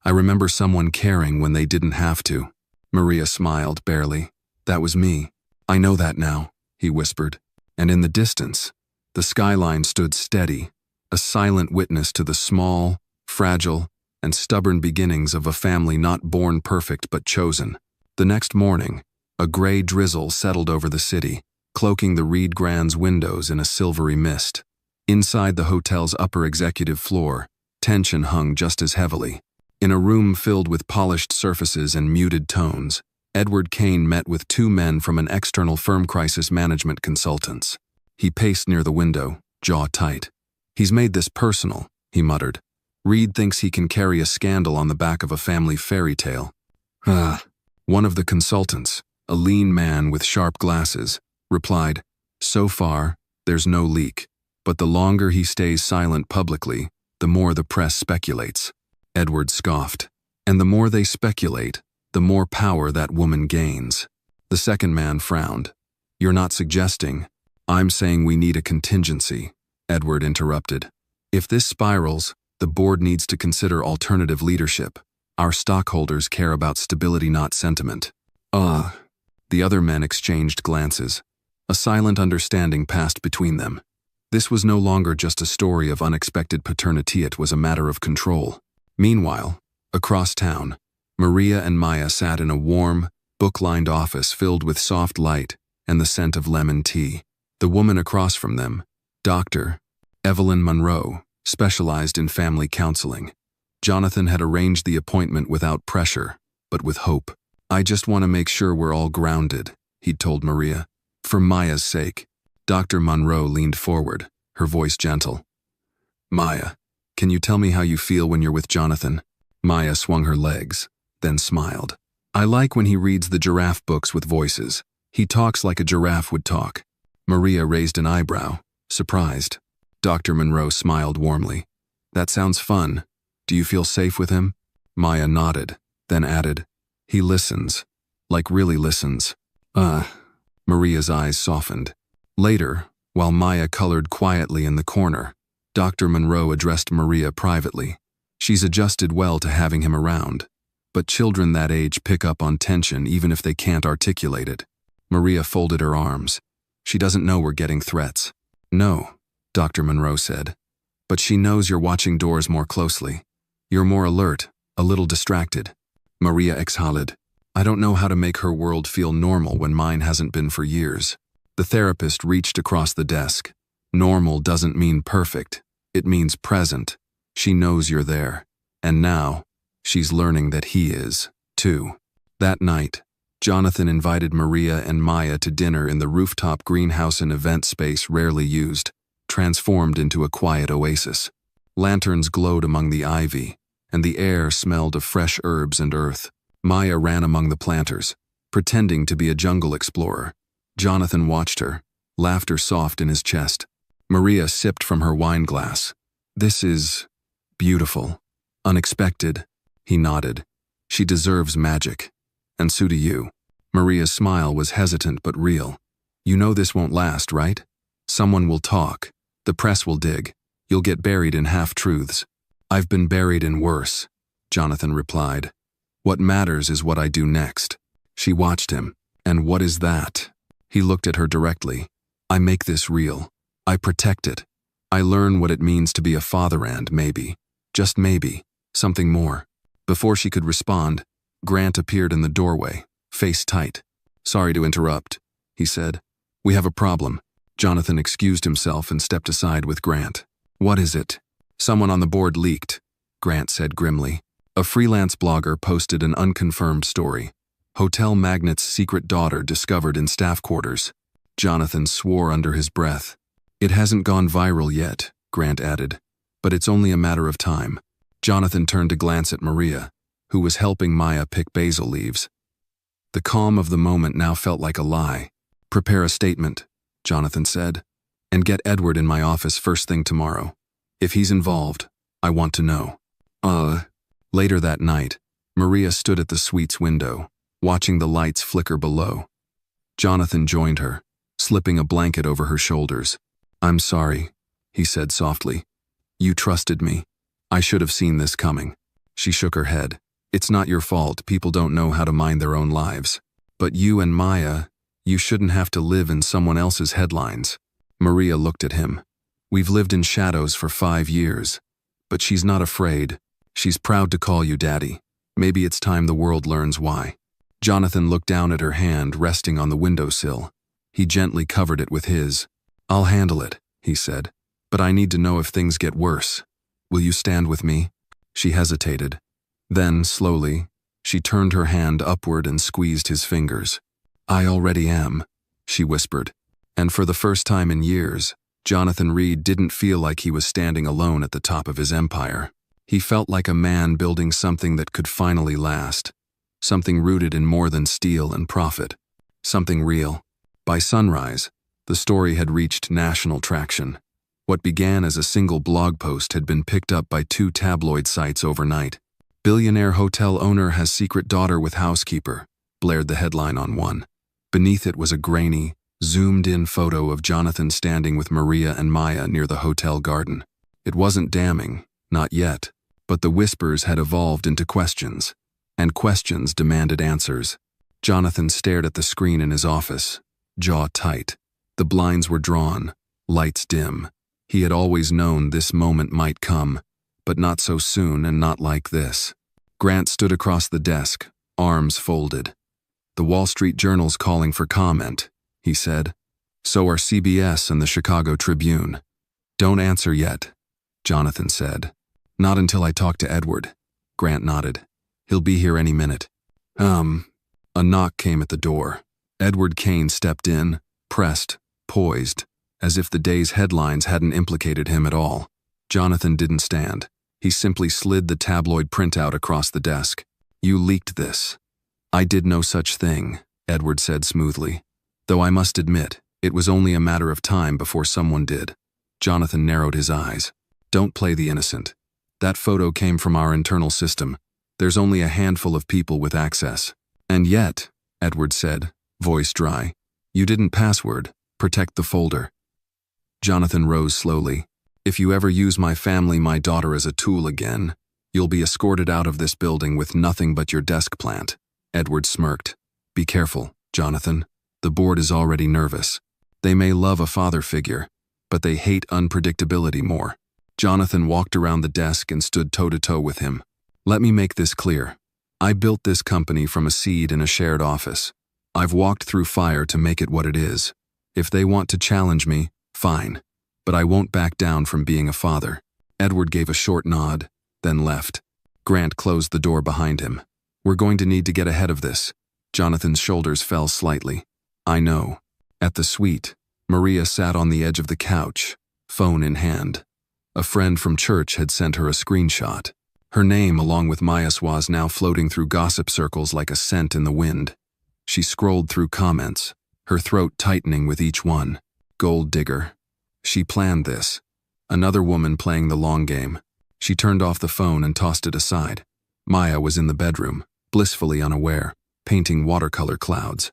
S1: I remember someone caring when they didn't have to." Maria smiled barely. "That was me." "I know that now," he whispered. And in the distance, the skyline stood steady, a silent witness to the small, fragile, and stubborn beginnings of a family not born perfect but chosen. The next morning, a gray drizzle settled over the city, cloaking the Reed Grand's windows in a silvery mist. Inside the hotel's upper executive floor, tension hung just as heavily. In a room filled with polished surfaces and muted tones, Edward Kane met with 2 men from an external firm, crisis management consultants. He paced near the window, jaw tight. "He's made this personal," he muttered. Reed thinks he can carry a scandal on the back of a family fairy tale. One of the consultants, a lean man with sharp glasses, replied, "So far, there's no leak, but the longer he stays silent publicly, the more the press speculates." Edward scoffed. "And the more they speculate, the more power that woman gains." The second man frowned. "You're not suggesting." "I'm saying we need a contingency," Edward interrupted. "If this spirals, the board needs to consider alternative leadership. Our stockholders care about stability, not sentiment." The other men exchanged glances. A silent understanding passed between them. This was no longer just a story of unexpected paternity, it was a matter of control. Meanwhile, across town, Maria and Maya sat in a warm, book-lined office filled with soft light and the scent of lemon tea. The woman across from them, Dr. Evelyn Monroe, specialized in family counseling. Jonathan had arranged the appointment without pressure, but with hope. "I just want to make sure we're all grounded," he'd told Maria. "For Maya's sake." Dr. Monroe leaned forward, her voice gentle. "Maya, can you tell me how you feel when you're with Jonathan?" Maya swung her legs, then smiled. "I like when he reads the giraffe books with voices. He talks like a giraffe would talk." Maria raised an eyebrow, surprised. Dr. Monroe smiled warmly. "That sounds fun. Do you feel safe with him?" Maya nodded, then added, "He listens. Like really listens." Maria's eyes softened. Later, while Maya colored quietly in the corner, Dr. Monroe addressed Maria privately. "She's adjusted well to having him around. But children that age pick up on tension even if they can't articulate it." Maria folded her arms. "She doesn't know we're getting threats." "No," Dr. Monroe said. "But she knows you're watching doors more closely. You're more alert, a little distracted." Maria exhaled. "I don't know how to make her world feel normal when mine hasn't been for years." The therapist reached across the desk. "Normal doesn't mean perfect. It means present. She knows you're there. And now, she's learning that he is, too." That night, Jonathan invited Maria and Maya to dinner in the rooftop greenhouse, an event space rarely used, transformed into a quiet oasis. Lanterns glowed among the ivy, and the air smelled of fresh herbs and earth. Maya ran among the planters, pretending to be a jungle explorer. Jonathan watched her, laughter soft in his chest. Maria sipped from her wine glass. "This is beautiful. Unexpected." He nodded. "She deserves magic. And so do you." Maria's smile was hesitant but real. "You know this won't last, right? Someone will talk. The press will dig. You'll get buried in half-truths." "I've been buried in worse," Jonathan replied. "What matters is what I do next." She watched him. "And what is that?" He looked at her directly. "I make this real. I protect it. I learn what it means to be a father and maybe, just maybe, something more." Before she could respond, Grant appeared in the doorway, face tight. "Sorry to interrupt," he said. "We have a problem." Jonathan excused himself and stepped aside with Grant. "What is it?" "Someone on the board leaked," Grant said grimly. A freelance blogger posted an unconfirmed story. Hotel magnate's secret daughter discovered in staff quarters. Jonathan swore under his breath. "It hasn't gone viral yet," Grant added, "but it's only a matter of time." Jonathan turned to glance at Maria, who was helping Maya pick basil leaves. The calm of the moment now felt like a lie. "Prepare a statement," Jonathan said, "and get Edward in my office first thing tomorrow. If he's involved, I want to know." Later that night, Maria stood at the suite's window, watching the lights flicker below. Jonathan joined her, slipping a blanket over her shoulders. "I'm sorry," he said softly. "You trusted me. I should have seen this coming." She shook her head. "It's not your fault. People don't know how to mind their own lives. But you and Maya, you shouldn't have to live in someone else's headlines." Maria looked at him. "We've lived in shadows for 5 years. But she's not afraid. She's proud to call you Daddy. Maybe it's time the world learns why." Jonathan looked down at her hand resting on the windowsill. He gently covered it with his. "I'll handle it," he said. "But I need to know if things get worse. Will you stand with me?" She hesitated. Then, slowly, she turned her hand upward and squeezed his fingers. "I already am," she whispered. And for the first time in years, Jonathan Reed didn't feel like he was standing alone at the top of his empire. He felt like a man building something that could finally last, something rooted in more than steel and profit, something real. By sunrise, the story had reached national traction. What began as a single blog post had been picked up by 2 tabloid sites overnight. "Billionaire hotel owner has secret daughter with housekeeper," blared the headline on one. Beneath it was a grainy, zoomed-in photo of Jonathan standing with Maria and Maya near the hotel garden. It wasn't damning, not yet, but the whispers had evolved into questions, and questions demanded answers. Jonathan stared at the screen in his office, jaw tight. The blinds were drawn, lights dim. He had always known this moment might come, but not so soon and not like this. Grant stood across the desk, arms folded. "The Wall Street Journal's calling for comment," he said. "So are CBS and the Chicago Tribune." "Don't answer yet," Jonathan said. "Not until I talk to Edward." Grant nodded. "He'll be here any minute." A knock came at the door. Edward Kane stepped in, pressed, poised, as if the day's headlines hadn't implicated him at all. Jonathan didn't stand. He simply slid the tabloid printout across the desk. "You leaked this." "I did no such thing," Edward said smoothly. "Though I must admit, it was only a matter of time before someone did." Jonathan narrowed his eyes. "Don't play the innocent. That photo came from our internal system. There's only a handful of people with access." "And yet," Edward said, voice dry, "you didn't password, protect the folder." Jonathan rose slowly. "If you ever use my family, my daughter as a tool again, you'll be escorted out of this building with nothing but your desk plant." Edward smirked. "Be careful, Jonathan. The board is already nervous. They may love a father figure, but they hate unpredictability more." Jonathan walked around the desk and stood toe-to-toe with him. "Let me make this clear. I built this company from a seed in a shared office. I've walked through fire to make it what it is. If they want to challenge me, fine. But I won't back down from being a father." Edward gave a short nod, then left. Grant closed the door behind him. "We're going to need to get ahead of this." Jonathan's shoulders fell slightly. "I know." At the suite, Maria sat on the edge of the couch, phone in hand. A friend from church had sent her a screenshot. Her name, along with Maya's, was now floating through gossip circles like a scent in the wind. She scrolled through comments, her throat tightening with each one. Gold digger. She planned this. Another woman playing the long game. She turned off the phone and tossed it aside. Maya was in the bedroom, blissfully unaware, painting watercolor clouds.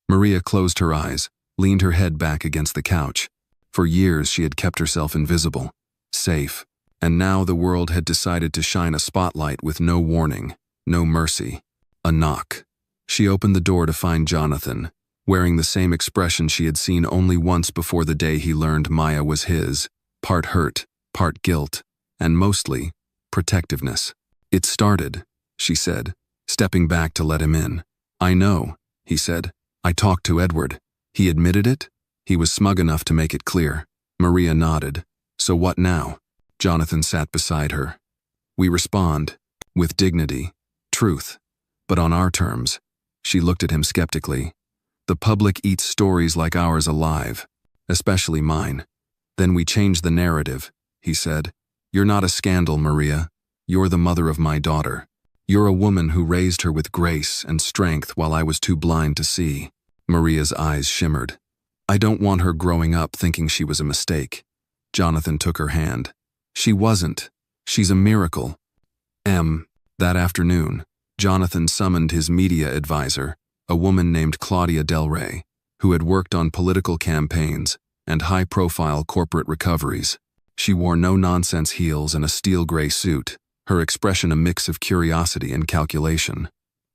S1: Maria closed her eyes, leaned her head back against the couch. For years she had kept herself invisible, safe, and now the world had decided to shine a spotlight with no warning, no mercy. A knock. She opened the door to find Jonathan, wearing the same expression she had seen only once before the day he learned Maya was his, part hurt, part guilt, and mostly protectiveness. "It started," she said, stepping back to let him in. "I know," he said. "I talked to Edward. He admitted it? He was smug enough to make it clear." Maria nodded. "So what now?" Jonathan sat beside her. "We respond, with dignity, truth, but on our terms." She looked at him skeptically. "The public eats stories like ours alive, especially mine." "Then we change the narrative," he said. "You're not a scandal, Maria. You're the mother of my daughter. You're a woman who raised her with grace and strength while I was too blind to see." Maria's eyes shimmered. "I don't want her growing up thinking she was a mistake." Jonathan took her hand. "She wasn't. She's a miracle." That afternoon, Jonathan summoned his media advisor, a woman named Claudia Del Rey, who had worked on political campaigns and high-profile corporate recoveries. She wore no-nonsense heels and a steel gray suit, her expression a mix of curiosity and calculation.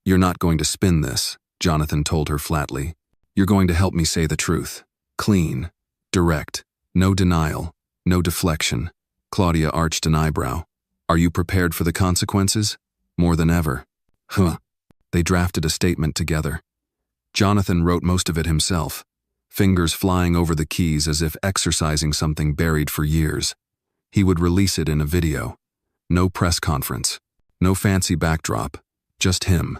S1: "You're not going to spin this," Jonathan told her flatly. "You're going to help me say the truth. Clean, direct, no denial, no deflection." Claudia arched an eyebrow. "Are you prepared for the consequences?" "More than ever." "Huh." They drafted a statement together. Jonathan wrote most of it himself, fingers flying over the keys as if exercising something buried for years. He would release it in a video. No press conference, no fancy backdrop, just him,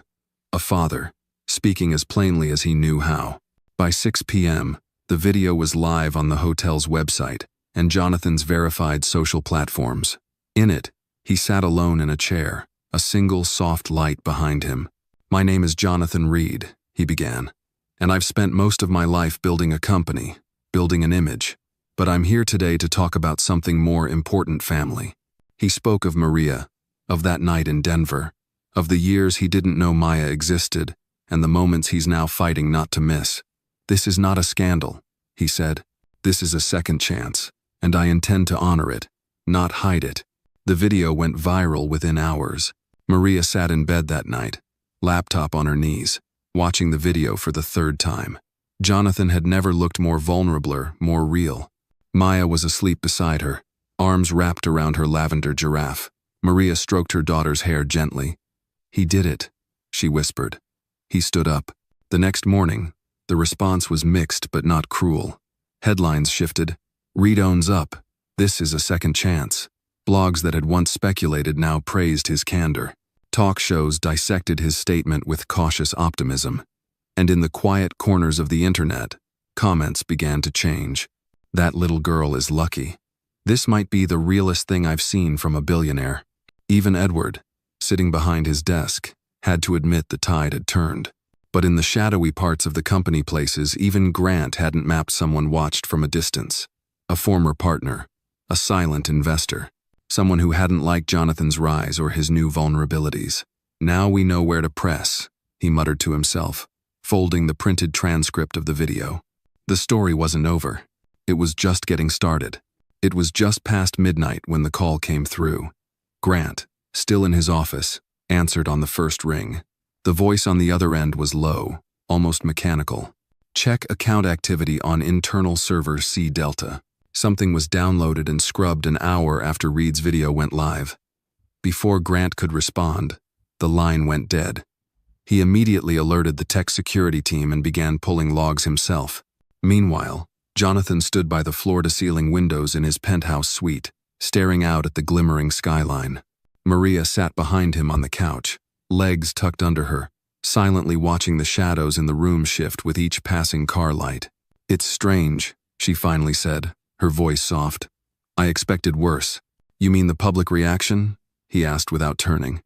S1: a father, speaking as plainly as he knew how. By 6 p.m., the video was live on the hotel's website and Jonathan's verified social platforms. In it, He sat alone in a chair, a single soft light behind him. "My name is Jonathan Reed," he began, "and I've spent most of my life building a company, building an image. But I'm here today to talk about something more important, family." He spoke of Maria, of that night in Denver, of the years he didn't know Maya existed, and the moments he's now fighting not to miss. "This is not a scandal," he said. "This is a second chance, and I intend to honor it, not hide it." The video went viral within hours. Maria sat in bed that night, laptop on her knees, watching the video for the third time. Jonathan had never looked more vulnerable, more real. Maya was asleep beside her, arms wrapped around her lavender giraffe. Maria stroked her daughter's hair gently. "He did it," she whispered. He stood up. The next morning, the response was mixed but not cruel. Headlines shifted. "Reed owns up. This is a second chance." Blogs that had once speculated now praised his candor. Talk shows dissected his statement with cautious optimism. And in the quiet corners of the internet, comments began to change. "That little girl is lucky. This might be the realest thing I've seen from a billionaire." Even Edward, sitting behind his desk, had to admit the tide had turned. But in the shadowy parts of the company places, even Grant hadn't mapped someone watched from a distance. A former partner, a silent investor, someone who hadn't liked Jonathan's rise or his new vulnerabilities. "Now we know where to press," he muttered to himself, folding the printed transcript of the video. The story wasn't over. It was just getting started. It was just past midnight when the call came through. Grant, still in his office, answered on the first ring. The voice on the other end was low, almost mechanical. "Check account activity on internal server C Delta." Something was downloaded and scrubbed an hour after Reed's video went live. Before Grant could respond, the line went dead. He immediately alerted the tech security team and began pulling logs himself. Meanwhile, Jonathan stood by the floor-to-ceiling windows in his penthouse suite, staring out at the glimmering skyline. Maria sat behind him on the couch, legs tucked under her, silently watching the shadows in the room shift with each passing car light. "It's strange," she finally said, her voice soft. "I expected worse." "You mean the public reaction?" he asked without turning.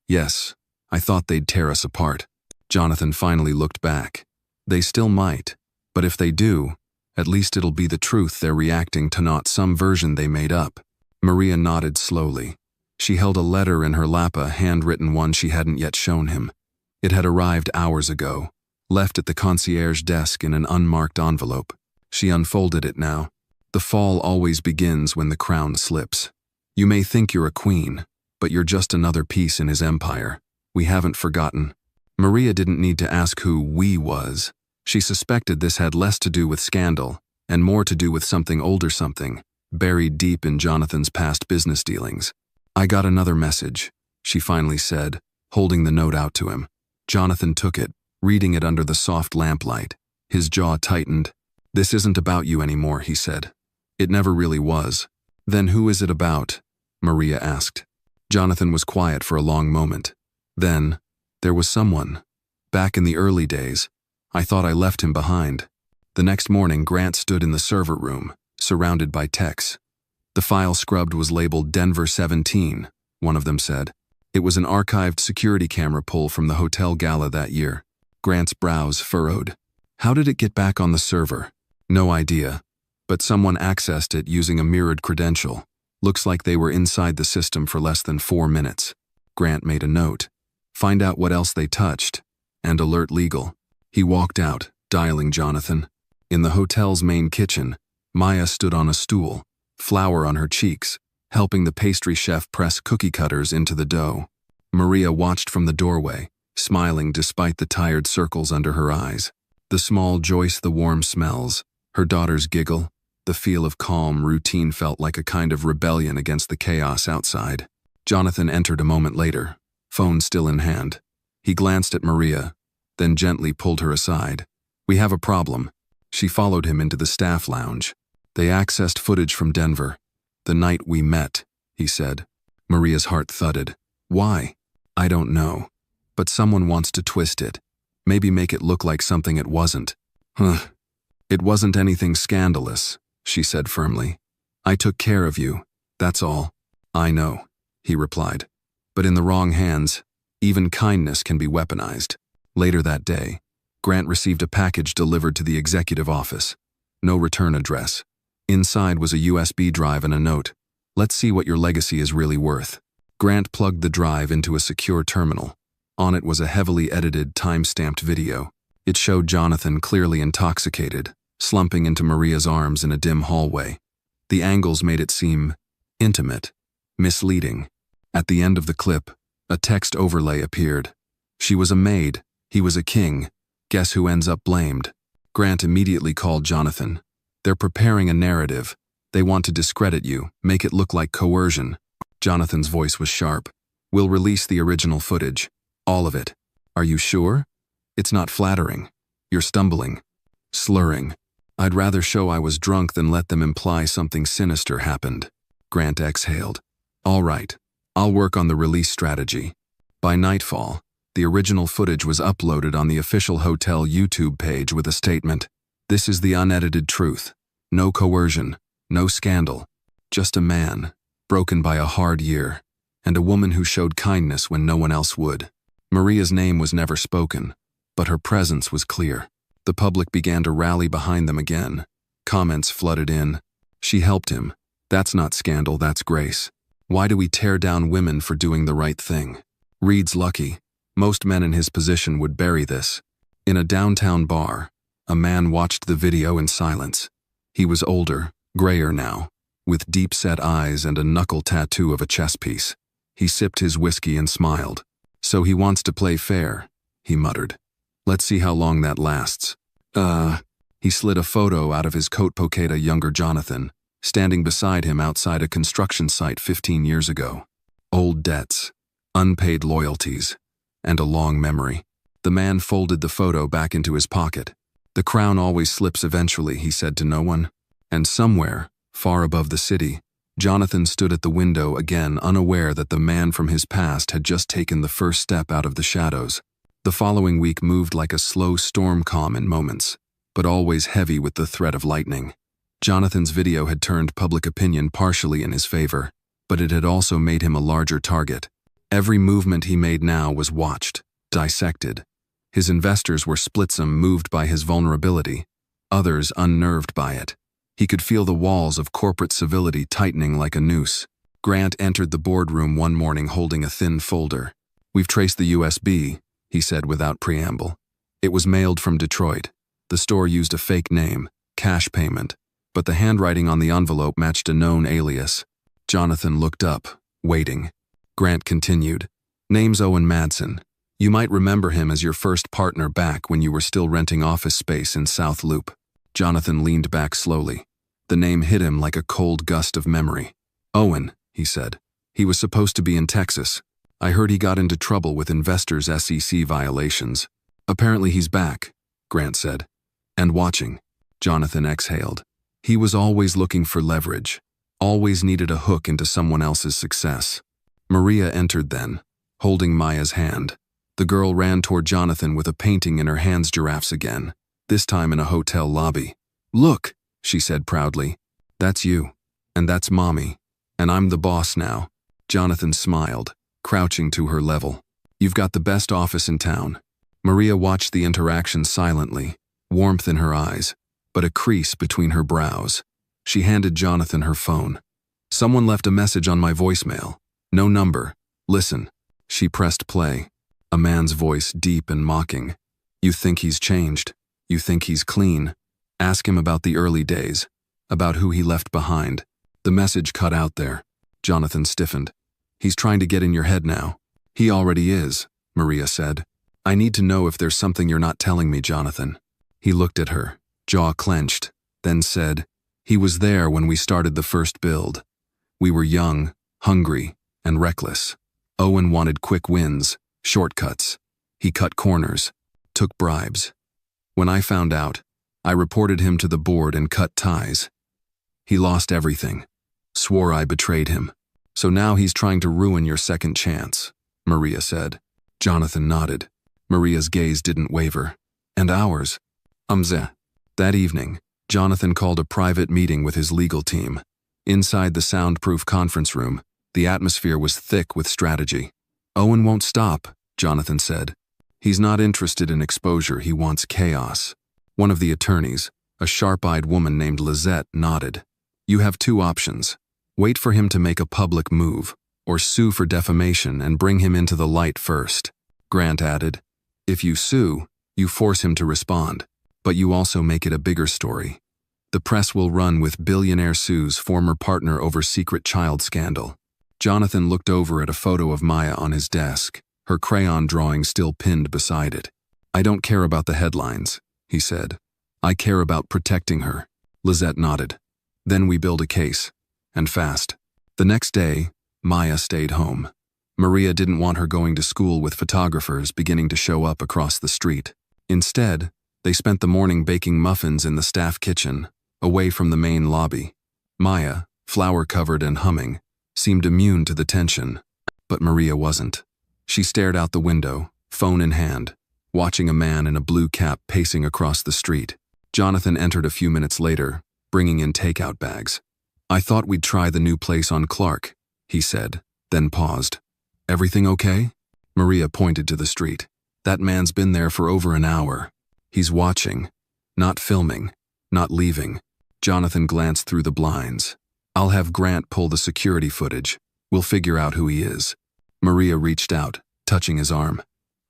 S1: "Yes, I thought they'd tear us apart." Jonathan finally looked back. "They still might, but if they do, at least it'll be the truth they're reacting to, not some version they made up." Maria nodded slowly. She held a letter in her lap, a handwritten one she hadn't yet shown him. It had arrived hours ago, left at the concierge desk in an unmarked envelope. She unfolded it now. "The fall always begins when the crown slips. You may think you're a queen, but you're just another piece in his empire. We haven't forgotten." Maria didn't need to ask who "we" was. She suspected this had less to do with scandal and more to do with something older, something buried deep in Jonathan's past business dealings. "I got another message," she finally said, holding the note out to him. Jonathan took it, reading it under the soft lamplight. His jaw tightened. "This isn't about you anymore," he said. "It never really was." "Then who is it about?" Maria asked. Jonathan was quiet for a long moment. Then, "There was someone. Back in the early days. I thought I left him behind." The next morning, Grant stood in the server room, surrounded by techs. The file scrubbed was labeled Denver 17, one of them said. It was an archived security camera pull from the hotel gala that year. Grant's brows furrowed. How did it get back on the server? No idea. But someone accessed it using a mirrored credential. Looks like they were inside the system for less than 4 minutes. Grant made a note. Find out what else they touched, and alert legal. He walked out, dialing Jonathan. In the hotel's main kitchen, Maya stood on a stool, flour on her cheeks, helping the pastry chef press cookie cutters into the dough. Maria watched from the doorway, smiling despite the tired circles under her eyes. The small Joyce, the warm smells, her daughter's giggle, the feel of calm routine felt like a kind of rebellion against the chaos outside. Jonathan entered a moment later, phone still in hand. He glanced at Maria, then gently pulled her aside. "We have a problem." She followed him into the staff lounge. "They accessed footage from Denver. The night we met," he said. Maria's heart thudded. "Why?" "I don't know. But someone wants to twist it. Maybe make it look like something it wasn't." "It wasn't anything scandalous," she said firmly. "I took care of you, that's all." "I know." he replied. But in the wrong hands, even kindness can be weaponized. Later that day, Grant received a package delivered to the executive office. No return address. Inside was a USB drive and a note. Let's see what your legacy is really worth. Grant plugged the drive into a secure terminal. On it was a heavily edited, time-stamped video. It showed Jonathan clearly intoxicated, slumping into Maria's arms in a dim hallway. The angles made it seem intimate, misleading. At the end of the clip, a text overlay appeared. She was a maid, he was a king. Guess who ends up blamed? Grant immediately called Jonathan. They're preparing a narrative. They want to discredit you, make it look like coercion. Jonathan's voice was sharp. We'll release the original footage. All of it. Are you sure? It's not flattering. You're stumbling. Slurring. I'd rather show I was drunk than let them imply something sinister happened. Grant exhaled. All right. I'll work on the release strategy. By nightfall, the original footage was uploaded on the official hotel YouTube page with a statement. This is the unedited truth. No coercion, no scandal. Just a man, broken by a hard year, and a woman who showed kindness when no one else would. Maria's name was never spoken, but her presence was clear. The public began to rally behind them again. Comments flooded in. She helped him. That's not scandal, that's grace. Why do we tear down women for doing the right thing? Reed's lucky. Most men in his position would bury this. In a downtown bar, a man watched the video in silence. He was older, grayer now, with deep-set eyes and a knuckle tattoo of a chess piece. He sipped his whiskey and smiled. So he wants to play fair, he muttered. Let's see how long that lasts. He slid a photo out of his coat pocket at younger Jonathan, standing beside him outside a construction site 15 years ago. Old debts, unpaid loyalties, and a long memory. The man folded the photo back into his pocket. The crown always slips eventually, he said to no one. And somewhere, far above the city, Jonathan stood at the window again, unaware that the man from his past had just taken the first step out of the shadows. The following week moved like a slow storm calm in moments, but always heavy with the threat of lightning. Jonathan's video had turned public opinion partially in his favor, but it had also made him a larger target. Every movement he made now was watched, dissected. His investors were splitsome, moved by his vulnerability, others unnerved by it. He could feel the walls of corporate civility tightening like a noose. Grant entered the boardroom one morning holding a thin folder. We've traced the USB, he said without preamble. It was mailed from Detroit. The store used a fake name, cash payment, but the handwriting on the envelope matched a known alias. Jonathan looked up, waiting. Grant continued. Name's Owen Madsen. You might remember him as your first partner back when you were still renting office space in South Loop. Jonathan leaned back slowly. The name hit him like a cold gust of memory. Owen, he said. He was supposed to be in Texas. I heard he got into trouble with investors' SEC violations. Apparently he's back, Grant said. And watching. Jonathan exhaled. He was always looking for leverage. Always needed a hook into someone else's success. Maria entered then, holding Maya's hand. The girl ran toward Jonathan with a painting in her hands, giraffes again, this time in a hotel lobby. Look, she said proudly. That's you. And that's Mommy. And I'm the boss now. Jonathan smiled, crouching to her level. You've got the best office in town. Maria watched the interaction silently, warmth in her eyes, but a crease between her brows. She handed Jonathan her phone. Someone left a message on my voicemail. No number. Listen. She pressed play. A man's voice, deep and mocking. You think he's changed. You think he's clean. Ask him about the early days, about who he left behind. The message cut out there. Jonathan stiffened. He's trying to get in your head now. He already is, Maria said. I need to know if there's something you're not telling me, Jonathan. He looked at her, jaw clenched, then said, he was there when we started the first build. We were young, hungry, and reckless. Owen wanted quick wins, shortcuts. He cut corners, took bribes. When I found out, I reported him to the board and cut ties. He lost everything, swore I betrayed him. So now he's trying to ruin your second chance, Maria said. Jonathan nodded. Maria's gaze didn't waver. And ours. That evening, Jonathan called a private meeting with his legal team. Inside the soundproof conference room, The atmosphere was thick with strategy. "Owen won't stop," Jonathan said. "He's not interested in exposure, he wants chaos." One of the attorneys, a sharp-eyed woman named Lizette, nodded. "You have two options. Wait for him to make a public move, or sue for defamation and bring him into the light first." Grant added, "If you sue, you force him to respond, but you also make it a bigger story. The press will run with billionaire Sue's former partner over secret child scandal." Jonathan looked over at a photo of Maya on his desk, her crayon drawing still pinned beside it. "I don't care about the headlines," he said. "I care about protecting her." Lizette nodded. "Then we build a case. And fast." The next day, Maya stayed home. Maria didn't want her going to school with photographers beginning to show up across the street. Instead, they spent the morning baking muffins in the staff kitchen, away from the main lobby. Maya, flour-covered and humming, seemed immune to the tension, but Maria wasn't. She stared out the window, phone in hand, watching a man in a blue cap pacing across the street. Jonathan entered a few minutes later, bringing in takeout bags. "I thought we'd try the new place on Clark," he said, then paused. "Everything okay?" Maria pointed to the street. "That man's been there for over an hour. He's watching, not filming, not leaving." Jonathan glanced through the blinds. "I'll have Grant pull the security footage. We'll figure out who he is." Maria reached out, touching his arm.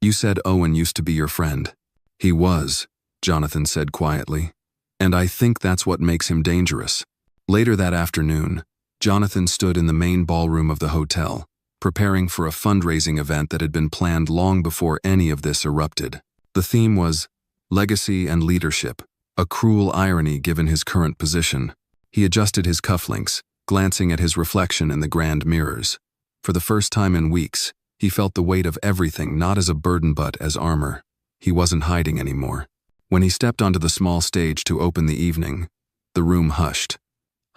S1: "You said Owen used to be your friend." "He was," Jonathan said quietly. "And I think that's what makes him dangerous." Later that afternoon, Jonathan stood in the main ballroom of the hotel, preparing for a fundraising event that had been planned long before any of this erupted. The theme was legacy and leadership, a cruel irony given his current position. He adjusted his cufflinks, glancing at his reflection in the grand mirrors. For the first time in weeks, he felt the weight of everything not as a burden but as armor. He wasn't hiding anymore. When he stepped onto the small stage to open the evening, the room hushed.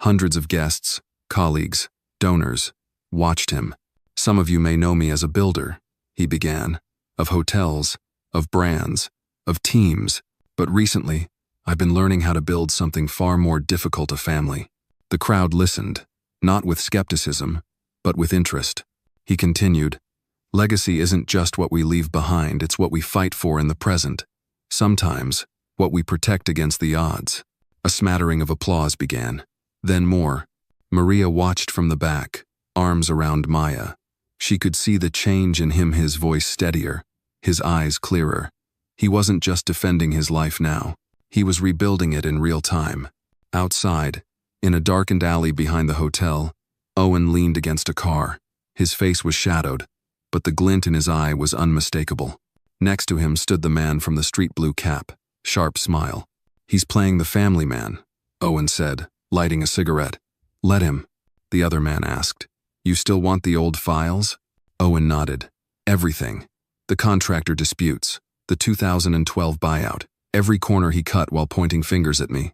S1: Hundreds of guests, colleagues, donors, watched him. "Some of you may know me as a builder," he began, "of hotels, of brands, of teams, but recently, I've been learning how to build something far more difficult, a family." The crowd listened, not with skepticism, but with interest. He continued, "Legacy isn't just what we leave behind, it's what we fight for in the present. Sometimes, what we protect against the odds." A smattering of applause began. Then more. Maria watched from the back, arms around Maya. She could see the change in him, his voice steadier, his eyes clearer. He wasn't just defending his life now. He was rebuilding it in real time. Outside, in a darkened alley behind the hotel, Owen leaned against a car. His face was shadowed, but the glint in his eye was unmistakable. Next to him stood the man from the street blue cap, sharp smile. "He's playing the family man," Owen said, lighting a cigarette. "Let him," the other man asked. "You still want the old files?" Owen nodded. "Everything. The contractor disputes, the 2012 buyout, every corner he cut while pointing fingers at me."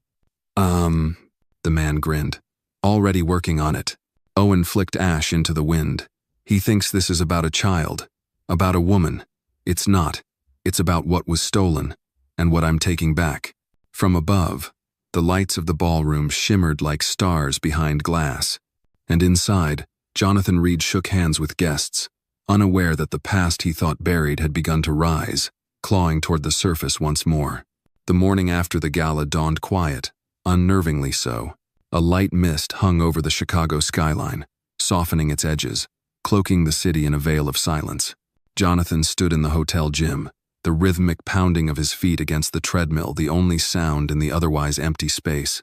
S1: The man grinned. "Already working on it." Owen flicked ash into the wind. "He thinks this is about a child, about a woman. It's not. It's about what was stolen, and what I'm taking back." From above, the lights of the ballroom shimmered like stars behind glass. And inside, Jonathan Reed shook hands with guests, unaware that the past he thought buried had begun to rise, clawing toward the surface once more. The morning after the gala dawned quiet, unnervingly so. A light mist hung over the Chicago skyline, softening its edges, cloaking the city in a veil of silence. Jonathan stood in the hotel gym, the rhythmic pounding of his feet against the treadmill the only sound in the otherwise empty space.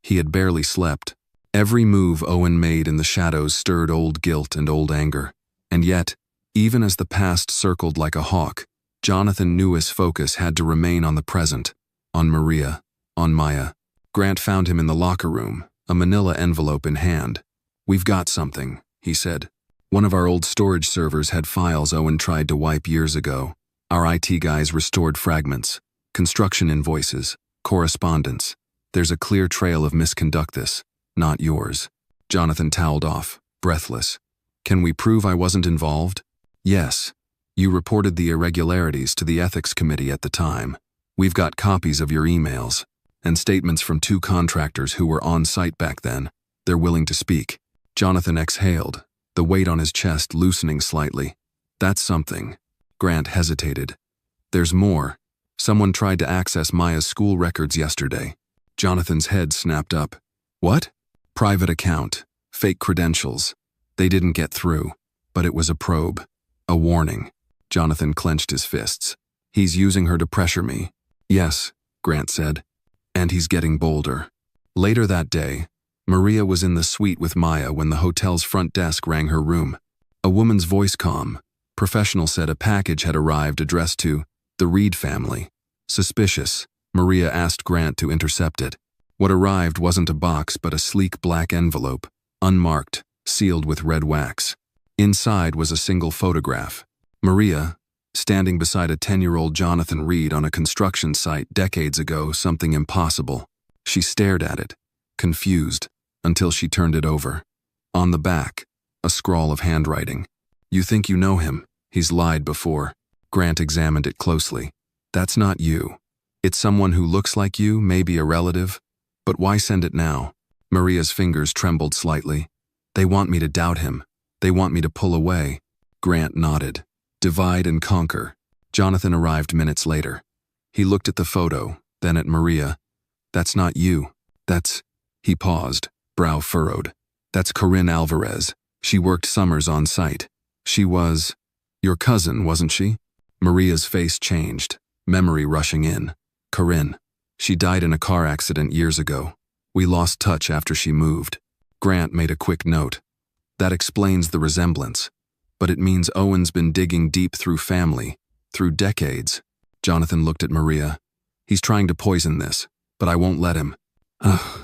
S1: He had barely slept. Every move Owen made in the shadows stirred old guilt and old anger. And yet, even as the past circled like a hawk, Jonathan knew his focus had to remain on the present, on Maria, on Maya. Grant found him in the locker room, a manila envelope in hand. "We've got something," he said. "One of our old storage servers had files Owen tried to wipe years ago. Our IT guys restored fragments, construction invoices, correspondence. There's a clear trail of misconduct, this, not yours." Jonathan toweled off, breathless. "Can we prove I wasn't involved?" "Yes. You reported the irregularities to the ethics committee at the time. We've got copies of your emails, and statements from 2 contractors who were on site back then. They're willing to speak." Jonathan exhaled, the weight on his chest loosening slightly. That's something. Grant hesitated. There's more. Someone tried to access Maya's school records yesterday. Jonathan's head snapped up. What? Private account. Fake credentials. They didn't get through. But it was a probe. A warning. Jonathan clenched his fists. He's using her to pressure me. Yes, Grant said. And he's getting bolder. Later that day, Maria was in the suite with Maya when the hotel's front desk rang her room. A woman's voice calm. Professional said a package had arrived addressed to the Reed family. Suspicious, Maria asked Grant to intercept it. What arrived wasn't a box but a sleek black envelope, unmarked, sealed with red wax. Inside was a single photograph. Maria, standing beside a 10-year-old Jonathan Reed on a construction site decades ago, something impossible. She stared at it, confused, until she turned it over. On the back, a scrawl of handwriting. You think you know him. He's lied before. Grant examined it closely. That's not you. It's someone who looks like you, maybe a relative. But why send it now? Maria's fingers trembled slightly. They want me to doubt him. They want me to pull away. Grant nodded. Divide and conquer. Jonathan arrived minutes later. He looked at the photo, then at Maria. That's not you. That's... He paused, brow furrowed. That's Corinne Alvarez. She worked summers on site. She was... Your cousin, wasn't she? Maria's face changed, memory rushing in. Corinne. She died in a car accident years ago. We lost touch after she moved. Grant made a quick note. That explains the resemblance. But it means Owen's been digging deep through family, through decades. Jonathan looked at Maria. He's trying to poison this, but I won't let him. Ugh.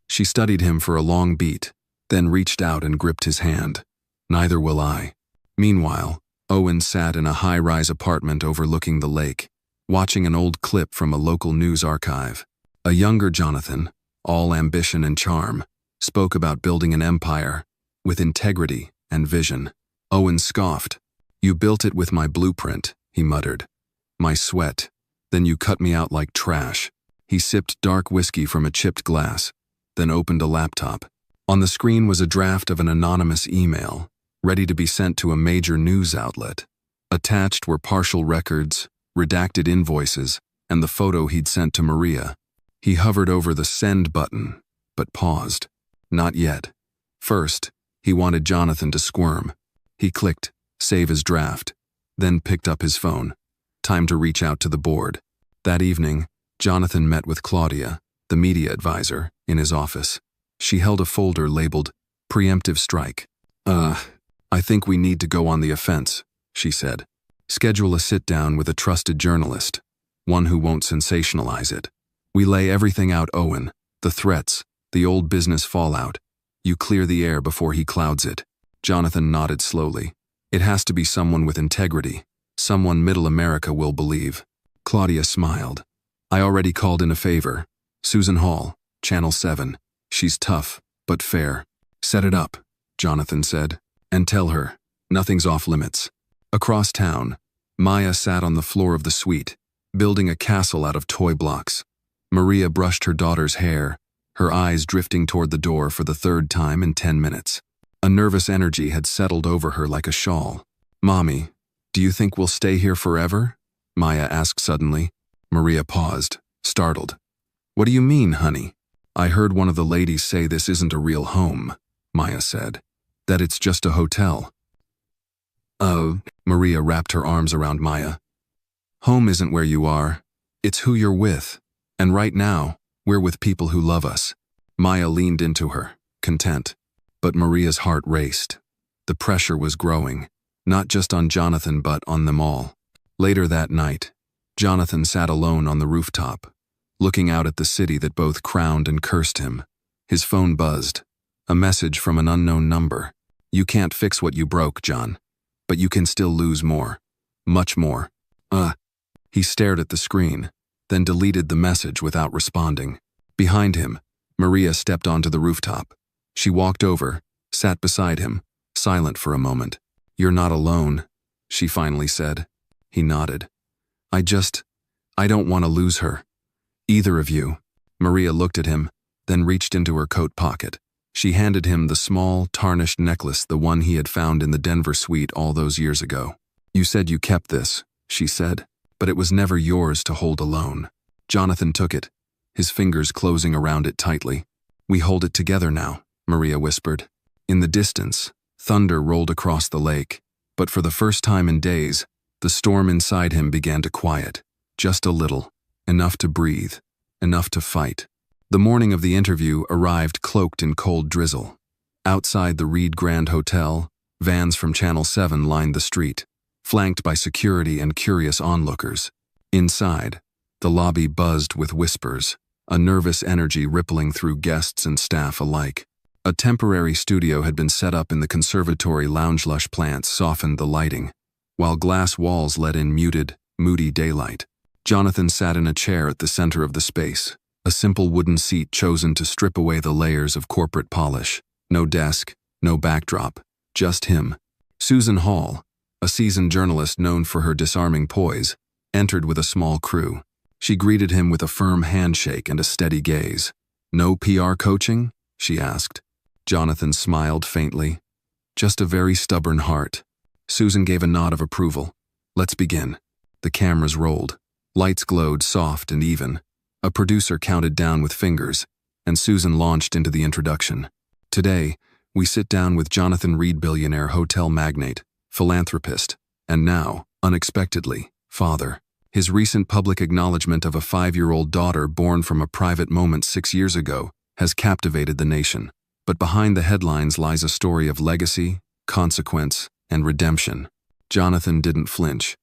S1: She studied him for a long beat, then reached out and gripped his hand. Neither will I. Meanwhile, Owen sat in a high-rise apartment overlooking the lake, watching an old clip from a local news archive. A younger Jonathan, all ambition and charm, spoke about building an empire, with integrity and vision. Owen scoffed. You built it with my blueprint, he muttered. My sweat. Then you cut me out like trash. He sipped dark whiskey from a chipped glass, then opened a laptop. On the screen was a draft of an anonymous email, ready to be sent to a major news outlet. Attached were partial records, redacted invoices, and the photo he'd sent to Maria. He hovered over the send button, but paused. Not yet. First, he wanted Jonathan to squirm. He clicked, save as draft, then picked up his phone. Time to reach out to the board. That evening, Jonathan met with Claudia, the media advisor, in his office. She held a folder labeled, Preemptive Strike. I think we need to go on the offense, she said. Schedule a sit-down with a trusted journalist, one who won't sensationalize it. We lay everything out, Owen, the threats, the old business fallout. You clear the air before he clouds it. Jonathan nodded slowly. It has to be someone with integrity, someone Middle America will believe. Claudia smiled. I already called in a favor. Susan Hall, Channel 7. She's tough, but fair. Set it up, Jonathan said, and tell her, nothing's off limits. Across town, Maya sat on the floor of the suite, building a castle out of toy blocks. Maria brushed her daughter's hair, her eyes drifting toward the door for the third time in 10 minutes. A nervous energy had settled over her like a shawl. Mommy, do you think we'll stay here forever? Maya asked suddenly. Maria paused, startled. What do you mean, honey? I heard one of the ladies say this isn't a real home, Maya said. That it's just a hotel. Maria wrapped her arms around Maya. Home isn't where you are. It's who you're with. And right now, we're with people who love us. Maya leaned into her, content. But Maria's heart raced. The pressure was growing, not just on Jonathan but on them all. Later that night, Jonathan sat alone on the rooftop, looking out at the city that both crowned and cursed him. His phone buzzed. A message from an unknown number. You can't fix what you broke, John. But you can still lose more. Much more. He stared at the screen, then deleted the message without responding. Behind him, Maria stepped onto the rooftop. She walked over, sat beside him, silent for a moment. You're not alone, she finally said. He nodded. I don't want to lose her. Either of you. Maria looked at him, then reached into her coat pocket. She handed him the small, tarnished necklace, the one he had found in the Denver suite all those years ago. "You said you kept this," she said, "but it was never yours to hold alone." Jonathan took it, his fingers closing around it tightly. "We hold it together now," Maria whispered. In the distance, thunder rolled across the lake, but for the first time in days, the storm inside him began to quiet, just a little, enough to breathe, enough to fight. The morning of the interview arrived cloaked in cold drizzle. Outside the Reed Grand Hotel, vans from Channel 7 lined the street, flanked by security and curious onlookers. Inside, the lobby buzzed with whispers, a nervous energy rippling through guests and staff alike. A temporary studio had been set up in the conservatory lounge. Lush plants softened the lighting, while glass walls let in muted, moody daylight. Jonathan sat in a chair at the center of the space, a simple wooden seat chosen to strip away the layers of corporate polish. No desk, no backdrop, just him. Susan Hall, a seasoned journalist known for her disarming poise, entered with a small crew. She greeted him with a firm handshake and a steady gaze. "No PR coaching?" she asked. Jonathan smiled faintly. "Just a very stubborn heart." Susan gave a nod of approval. "Let's begin." The cameras rolled. Lights glowed soft and even. A producer counted down with fingers, and Susan launched into the introduction. "Today, we sit down with Jonathan Reed, billionaire, hotel magnate, philanthropist, and now, unexpectedly, father. His recent public acknowledgement of a 5-year-old daughter born from a private moment 6 years ago has captivated the nation. But behind the headlines lies a story of legacy, consequence, and redemption." Jonathan didn't flinch.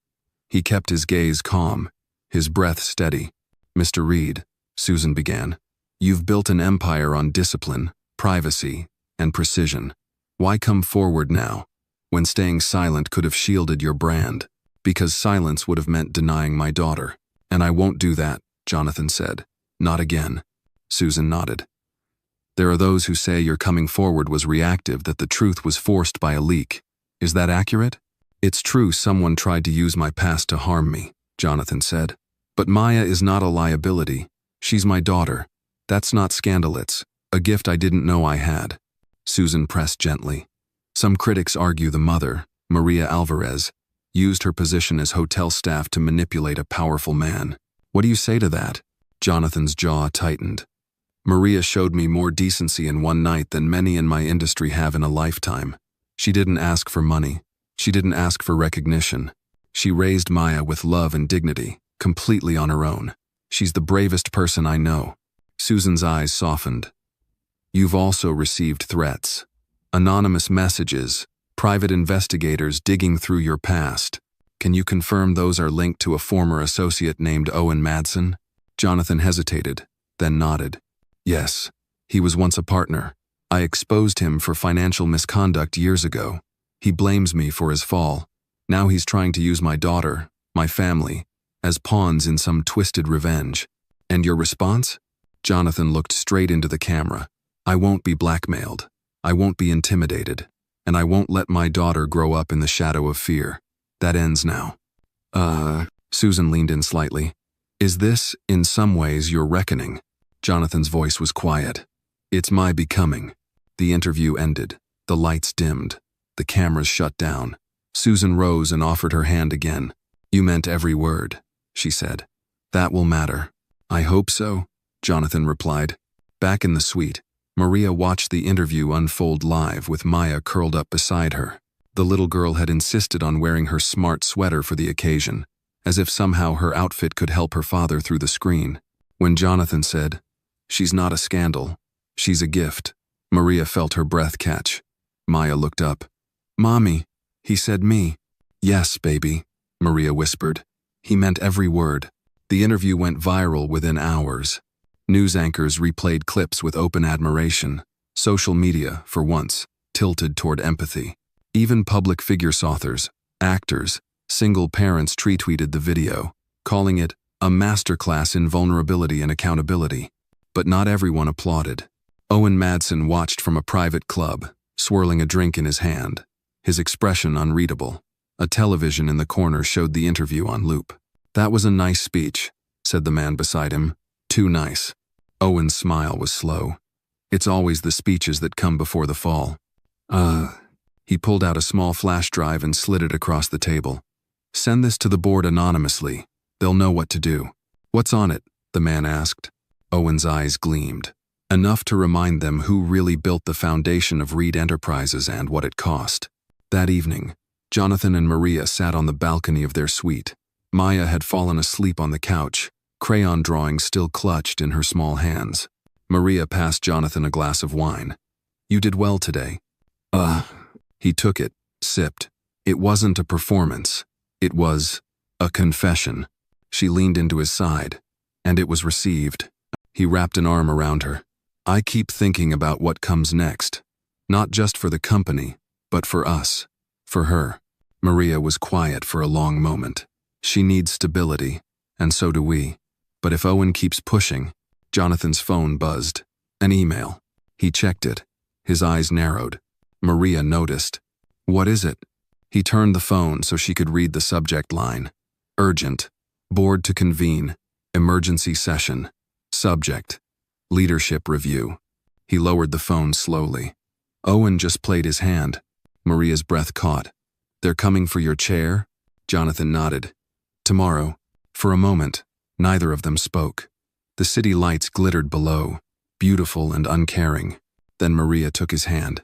S1: He kept his gaze calm, his breath steady. "Mr. Reed," Susan began, "you've built an empire on discipline, privacy, and precision. Why come forward now, when staying silent could have shielded your brand? Because silence would have meant denying my daughter." "And I won't do that," Jonathan said. "Not again." Susan nodded. "There are those who say your coming forward was reactive, that the truth was forced by a leak. Is that accurate?" "It's true someone tried to use my past to harm me," Jonathan said. "But Maya is not a liability. She's my daughter. That's not scandal, it's a gift I didn't know I had." Susan pressed gently. "Some critics argue the mother, Maria Alvarez, used her position as hotel staff to manipulate a powerful man. What do you say to that?" Jonathan's jaw tightened. "Maria showed me more decency in one night than many in my industry have in a lifetime. She didn't ask for money. She didn't ask for recognition. She raised Maya with love and dignity, completely on her own. She's the bravest person I know." Susan's eyes softened. "You've also received threats. Anonymous messages, private investigators digging through your past. Can you confirm those are linked to a former associate named Owen Madsen?" Jonathan hesitated, then nodded. "Yes, he was once a partner. I exposed him for financial misconduct years ago. He blames me for his fall. Now he's trying to use my daughter, my family, as pawns in some twisted revenge." "And your response?" Jonathan looked straight into the camera. "I won't be blackmailed. I won't be intimidated. And I won't let my daughter grow up in the shadow of fear. That ends now." Susan leaned in slightly. "Is this, in some ways, your reckoning?" Jonathan's voice was quiet. "It's my becoming." The interview ended. The lights dimmed. The cameras shut down. Susan rose and offered her hand again. "You meant every word," she said. "That will matter." "I hope so," Jonathan replied. Back in the suite, Maria watched the interview unfold live with Maya curled up beside her. The little girl had insisted on wearing her smart sweater for the occasion, as if somehow her outfit could help her father through the screen. When Jonathan said, "She's not a scandal, she's a gift," Maria felt her breath catch. Maya looked up. "Mommy, he said me." "Yes, baby," Maria whispered. "He meant every word." The interview went viral within hours. News anchors replayed clips with open admiration. Social media, for once, tilted toward empathy. Even public figure authors, actors, single parents retweeted the video, calling it a masterclass in vulnerability and accountability. But not everyone applauded. Owen Madsen watched from a private club, swirling a drink in his hand, his expression unreadable. A television in the corner showed the interview on loop. "That was a nice speech," said the man beside him. "Too nice." Owen's smile was slow. It's always the speeches that come before the fall. He pulled out a small flash drive and slid it across the table. Send this to the board anonymously. They'll know what to do. What's on it? The man asked. Owen's eyes gleamed. Enough to remind them who really built the foundation of Reed Enterprises and what it cost. That evening, Jonathan and Maria sat on the balcony of their suite. Maya had fallen asleep on the couch, crayon drawings still clutched in her small hands. Maria passed Jonathan a glass of wine. You did well today. He took it, sipped. It wasn't a performance. It was a confession. She leaned into his side, and it was received. He wrapped an arm around her. I keep thinking about what comes next. Not just for the company, but for us. For her. Maria was quiet for a long moment. She needs stability, and so do we. But if Owen keeps pushing, Jonathan's phone buzzed. An email. He checked it. His eyes narrowed. Maria noticed. What is it? He turned the phone so she could read the subject line. Urgent. Board to convene. Emergency session. Subject. Leadership review. He lowered the phone slowly. Owen just played his hand. Maria's breath caught. They're coming for your chair? Jonathan nodded. Tomorrow. For a moment, neither of them spoke. The city lights glittered below, beautiful and uncaring. Then Maria took his hand.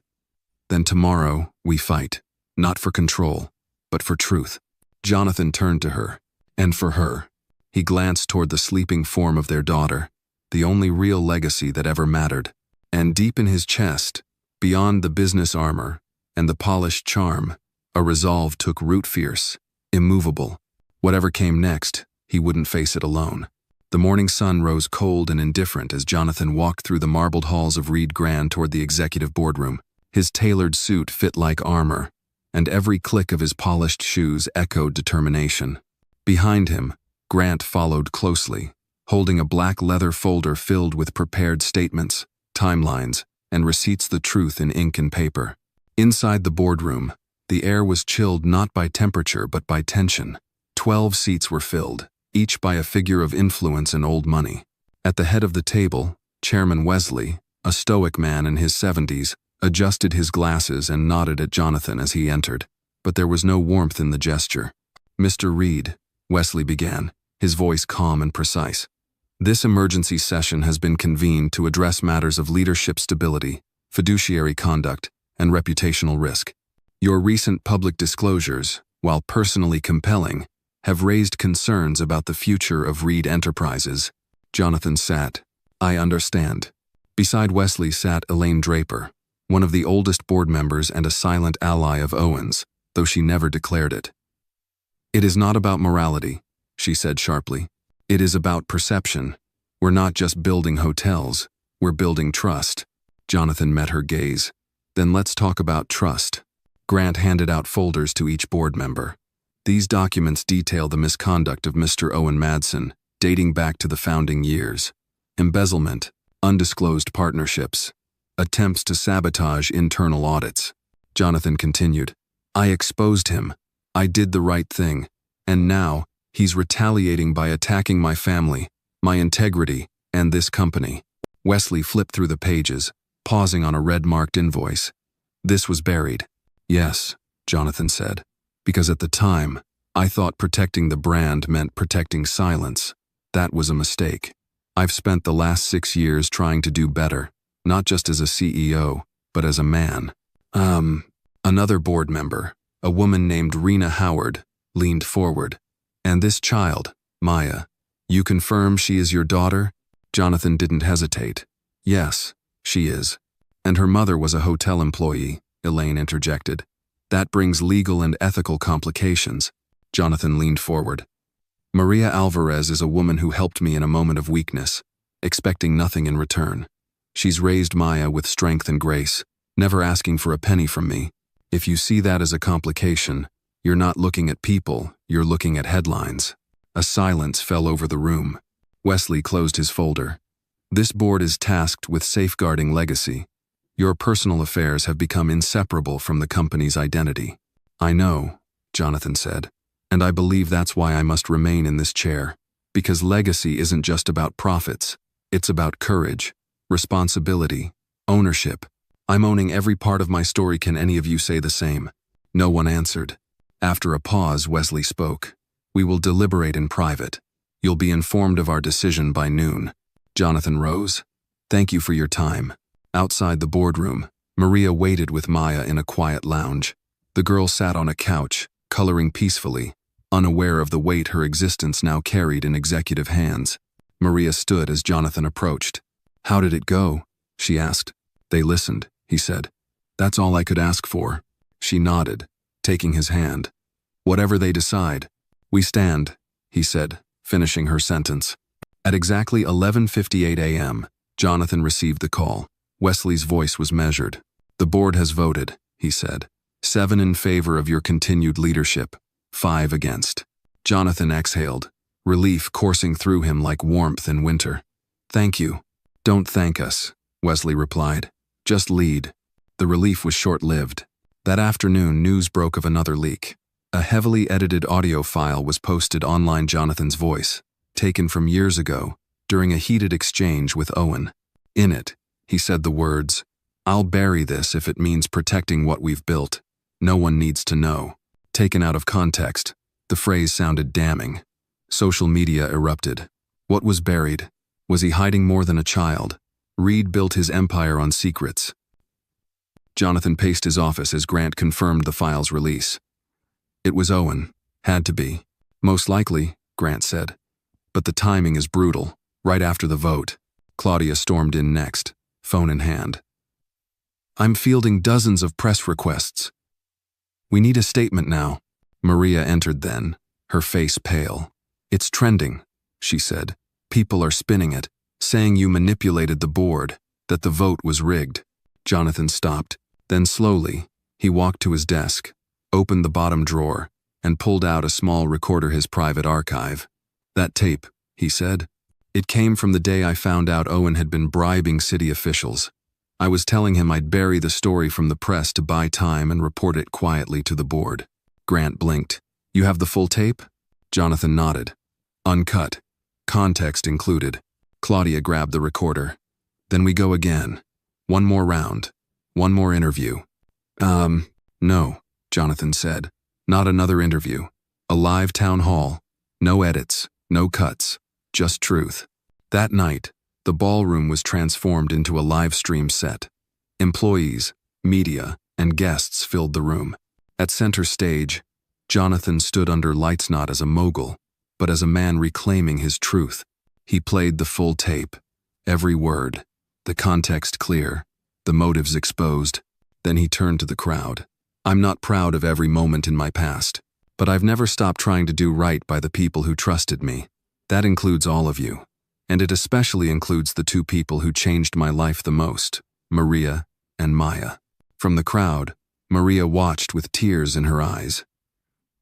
S1: Then tomorrow, we fight. Not for control, but for truth. Jonathan turned to her. And for her. He glanced toward the sleeping form of their daughter, the only real legacy that ever mattered. And deep in his chest, beyond the business armor and the polished charm, a resolve took root fierce, immovable. Whatever came next, he wouldn't face it alone. The morning sun rose cold and indifferent as Jonathan walked through the marbled halls of Reed Grand toward the executive boardroom. His tailored suit fit like armor, and every click of his polished shoes echoed determination. Behind him, Grant followed closely, holding a black leather folder filled with prepared statements, timelines, and receipts the truth in ink and paper. Inside the boardroom, the air was chilled not by temperature but by tension. 12 seats were filled, each by a figure of influence and old money. At the head of the table, Chairman Wesley, a stoic man in his 70s, adjusted his glasses and nodded at Jonathan as he entered, but there was no warmth in the gesture. Mr. Reed, Wesley began, his voice calm and precise. This emergency session has been convened to address matters of leadership stability, fiduciary conduct, and reputational risk. Your recent public disclosures, while personally compelling, have raised concerns about the future of Reed Enterprises. Jonathan sat. I understand. Beside Wesley sat Elaine Draper, one of the oldest board members and a silent ally of Owen's, though she never declared it. It is not about morality, she said sharply. It is about perception. We're not just building hotels, we're building trust. Jonathan met her gaze. Then let's talk about trust. Grant handed out folders to each board member. These documents detail the misconduct of Mr. Owen Madsen, dating back to the founding years. Embezzlement, undisclosed partnerships, attempts to sabotage internal audits. Jonathan continued. I exposed him. I did the right thing. And now, he's retaliating by attacking my family, my integrity, and this company. Wesley flipped through the pages, pausing on a red-marked invoice. This was buried. Yes, Jonathan said, because at the time, I thought protecting the brand meant protecting silence. That was a mistake. I've spent the last 6 years trying to do better, not just as a CEO, but as a man. Another board member, a woman named Rena Howard, leaned forward. And this child, Maya, you confirm she is your daughter? Jonathan didn't hesitate. Yes, she is. And her mother was a hotel employee, Elaine interjected. That brings legal and ethical complications. Jonathan leaned forward. Maria Alvarez is a woman who helped me in a moment of weakness, expecting nothing in return. She's raised Maya with strength and grace, never asking for a penny from me. If you see that as a complication, you're not looking at people, you're looking at headlines. A silence fell over the room. Wesley closed his folder. This board is tasked with safeguarding legacy. Your personal affairs have become inseparable from the company's identity. I know, Jonathan said, and I believe that's why I must remain in this chair. Because legacy isn't just about profits. It's about courage, responsibility, Ownership. I'm owning every part of my story. Can any of you say the same? No one answered. After a pause, Wesley spoke. We will deliberate in private. You'll be informed of our decision by noon. Jonathan rose. Thank you for your time. Outside the boardroom, Maria waited with Maya in a quiet lounge. The girl sat on a couch, coloring peacefully, unaware of the weight her existence now carried in executive hands. Maria stood as Jonathan approached. How did it go? She asked. They listened, he said. That's all I could ask for. She nodded, taking his hand. Whatever they decide, we stand, he said, finishing her sentence. At exactly 11:58 a.m., Jonathan received the call. Wesley's voice was measured. The board has voted, he said. 7 in favor of your continued leadership, 5 against. Jonathan exhaled, relief coursing through him like warmth in winter. Thank you. Don't thank us, Wesley replied. Just lead. The relief was short-lived. That afternoon, news broke of another leak. A heavily edited audio file was posted online. Jonathan's voice, taken from years ago, during a heated exchange with Owen. In it, he said the words, I'll bury this if it means protecting what we've built. No one needs to know. Taken out of context, the phrase sounded damning. Social media erupted. What was buried? Was he hiding more than a child? Reed built his empire on secrets. Jonathan paced his office as Grant confirmed the file's release. It was Owen. Had to be. Most likely, Grant said. But the timing is brutal. Right after the vote. Claudia stormed in next, phone in hand. I'm fielding dozens of press requests. We need a statement now. Maria entered then, her face pale. It's trending, she said. People are spinning it, saying you manipulated the board, that the vote was rigged. Jonathan stopped. Then slowly, he walked to his desk, opened the bottom drawer, and pulled out a small recorder, his private archive. That tape, he said. It came from the day I found out Owen had been bribing city officials. I was telling him I'd bury the story from the press to buy time and report it quietly to the board. Grant blinked. You have the full tape? Jonathan nodded. Uncut. Context included. Claudia grabbed the recorder. Then we go again. One more round. One more interview. No, Jonathan said. Not another interview. A live town hall. No edits, no cuts, just truth. That night, the ballroom was transformed into a live stream set. Employees, media, and guests filled the room. At center stage, Jonathan stood under lights not as a mogul, but as a man reclaiming his truth. He played the full tape, every word, the context clear, the motives exposed. Then he turned to the crowd. I'm not proud of every moment in my past, but I've never stopped trying to do right by the people who trusted me. That includes all of you. And it especially includes the 2 people who changed my life the most, Maria and Maya. From the crowd, Maria watched with tears in her eyes.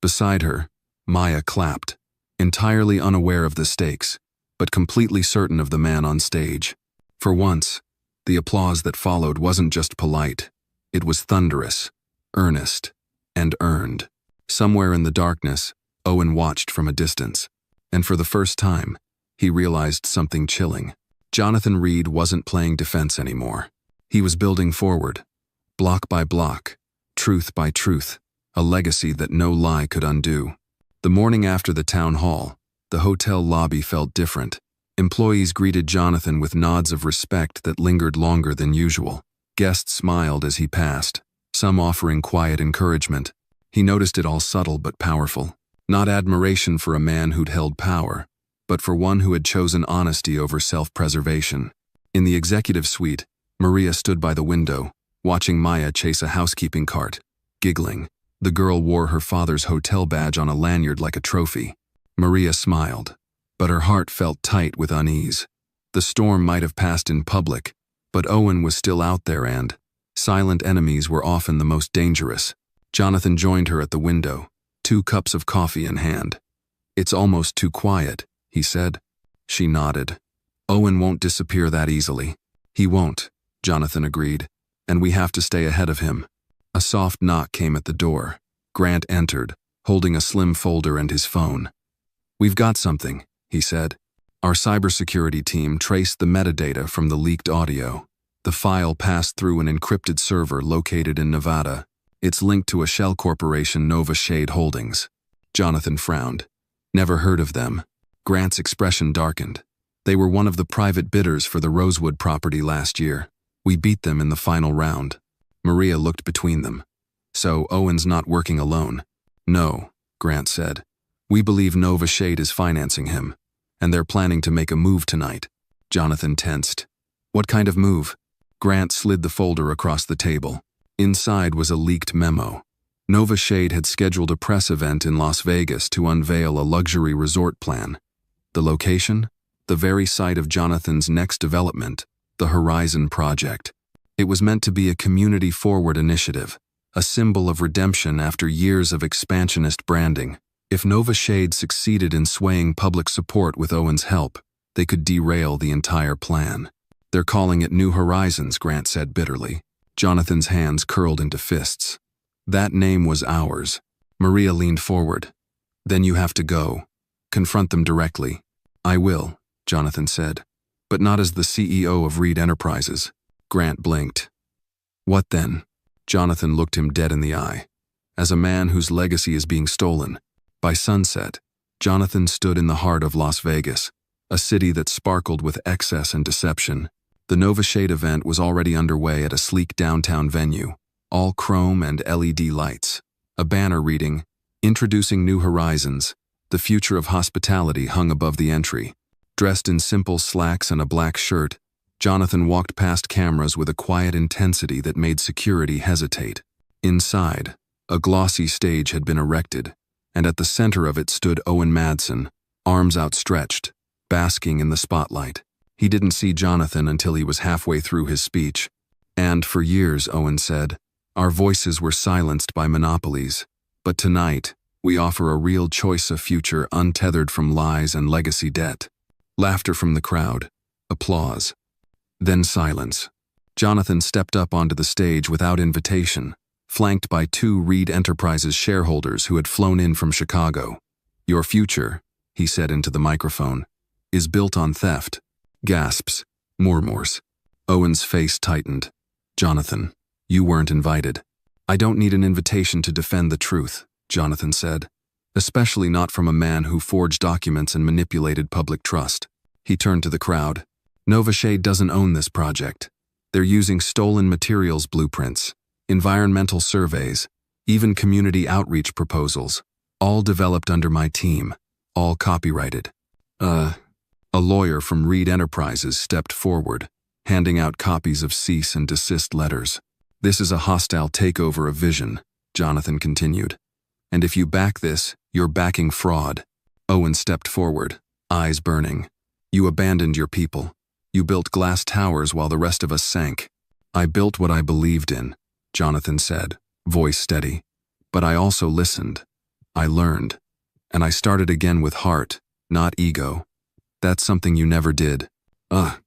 S1: Beside her, Maya clapped, entirely unaware of the stakes, but completely certain of the man on stage. For once, the applause that followed wasn't just polite. It was thunderous, earnest, and earned. Somewhere in the darkness, Owen watched from a distance, and for the first time, he realized something chilling. Jonathan Reed wasn't playing defense anymore. He was building forward, block by block, truth by truth, a legacy that no lie could undo. The morning after the town hall, the hotel lobby felt different. Employees greeted Jonathan with nods of respect that lingered longer than usual. Guests smiled as he passed, some offering quiet encouragement. He noticed it all subtle but powerful. Not admiration for a man who'd held power, but for one who had chosen honesty over self-preservation. In the executive suite, Maria stood by the window, watching Maya chase a housekeeping cart, giggling. The girl wore her father's hotel badge on a lanyard like a trophy. Maria smiled, but her heart felt tight with unease. The storm might have passed in public, but Owen was still out there, and silent enemies were often the most dangerous. Jonathan joined her at the window, 2 cups of coffee in hand. It's almost too quiet, he said. She nodded. Owen won't disappear that easily. He won't, Jonathan agreed, and we have to stay ahead of him. A soft knock came at the door. Grant entered, holding a slim folder and his phone. We've got something, he said. Our cybersecurity team traced the metadata from the leaked audio. The file passed through an encrypted server located in Nevada. It's linked to a shell corporation, Nova Shade Holdings. Jonathan frowned. Never heard of them. Grant's expression darkened. They were one of the private bidders for the Rosewood property last year. We beat them in the final round. Maria looked between them. So Owen's not working alone. No, Grant said. We believe Nova Shade is financing him, and they're planning to make a move tonight. Jonathan tensed. What kind of move? Grant slid the folder across the table. Inside was a leaked memo. Nova Shade had scheduled a press event in Las Vegas to unveil a luxury resort plan. The location? The very site of Jonathan's next development, the Horizon Project. It was meant to be a community-forward initiative, a symbol of redemption after years of expansionist branding. If Nova Shade succeeded in swaying public support with Owen's help, they could derail the entire plan. They're calling it New Horizons, Grant said bitterly. Jonathan's hands curled into fists. That name was ours. Maria leaned forward. Then you have to go. Confront them directly. I will, Jonathan said. But not as the CEO of Reed Enterprises. Grant blinked. What then? Jonathan looked him dead in the eye. As a man whose legacy is being stolen. By sunset, Jonathan stood in the heart of Las Vegas, a city that sparkled with excess and deception. The Nova Shade event was already underway at a sleek downtown venue, all chrome and LED lights. A banner reading, "Introducing New Horizons, the future of hospitality," hung above the entry. Dressed in simple slacks and a black shirt, Jonathan walked past cameras with a quiet intensity that made security hesitate. Inside, a glossy stage had been erected, and at the center of it stood Owen Madsen, arms outstretched, basking in the spotlight. He didn't see Jonathan until he was halfway through his speech. And for years, Owen said, our voices were silenced by monopolies. But tonight, we offer a real choice of future untethered from lies and legacy debt. Laughter from the crowd. Applause. Then silence. Jonathan stepped up onto the stage without invitation, flanked by two Reed Enterprises shareholders who had flown in from Chicago. Your future, he said into the microphone, is built on theft. Gasps. Murmurs. Owen's face tightened. Jonathan, you weren't invited. I don't need an invitation to defend the truth, Jonathan said, especially not from a man who forged documents and manipulated public trust. He turned to the crowd. Nova Shade doesn't own this project. They're using stolen materials blueprints, environmental surveys, even community outreach proposals, all developed under my team, all copyrighted. A lawyer from Reed Enterprises stepped forward, handing out copies of cease and desist letters. This is a hostile takeover of vision, Jonathan continued. And if you back this, you're backing fraud. Owen stepped forward, eyes burning. You abandoned your people. You built glass towers while the rest of us sank. I built what I believed in, Jonathan said, voice steady. But I also listened. I learned. And I started again with heart, not ego. That's something you never did. A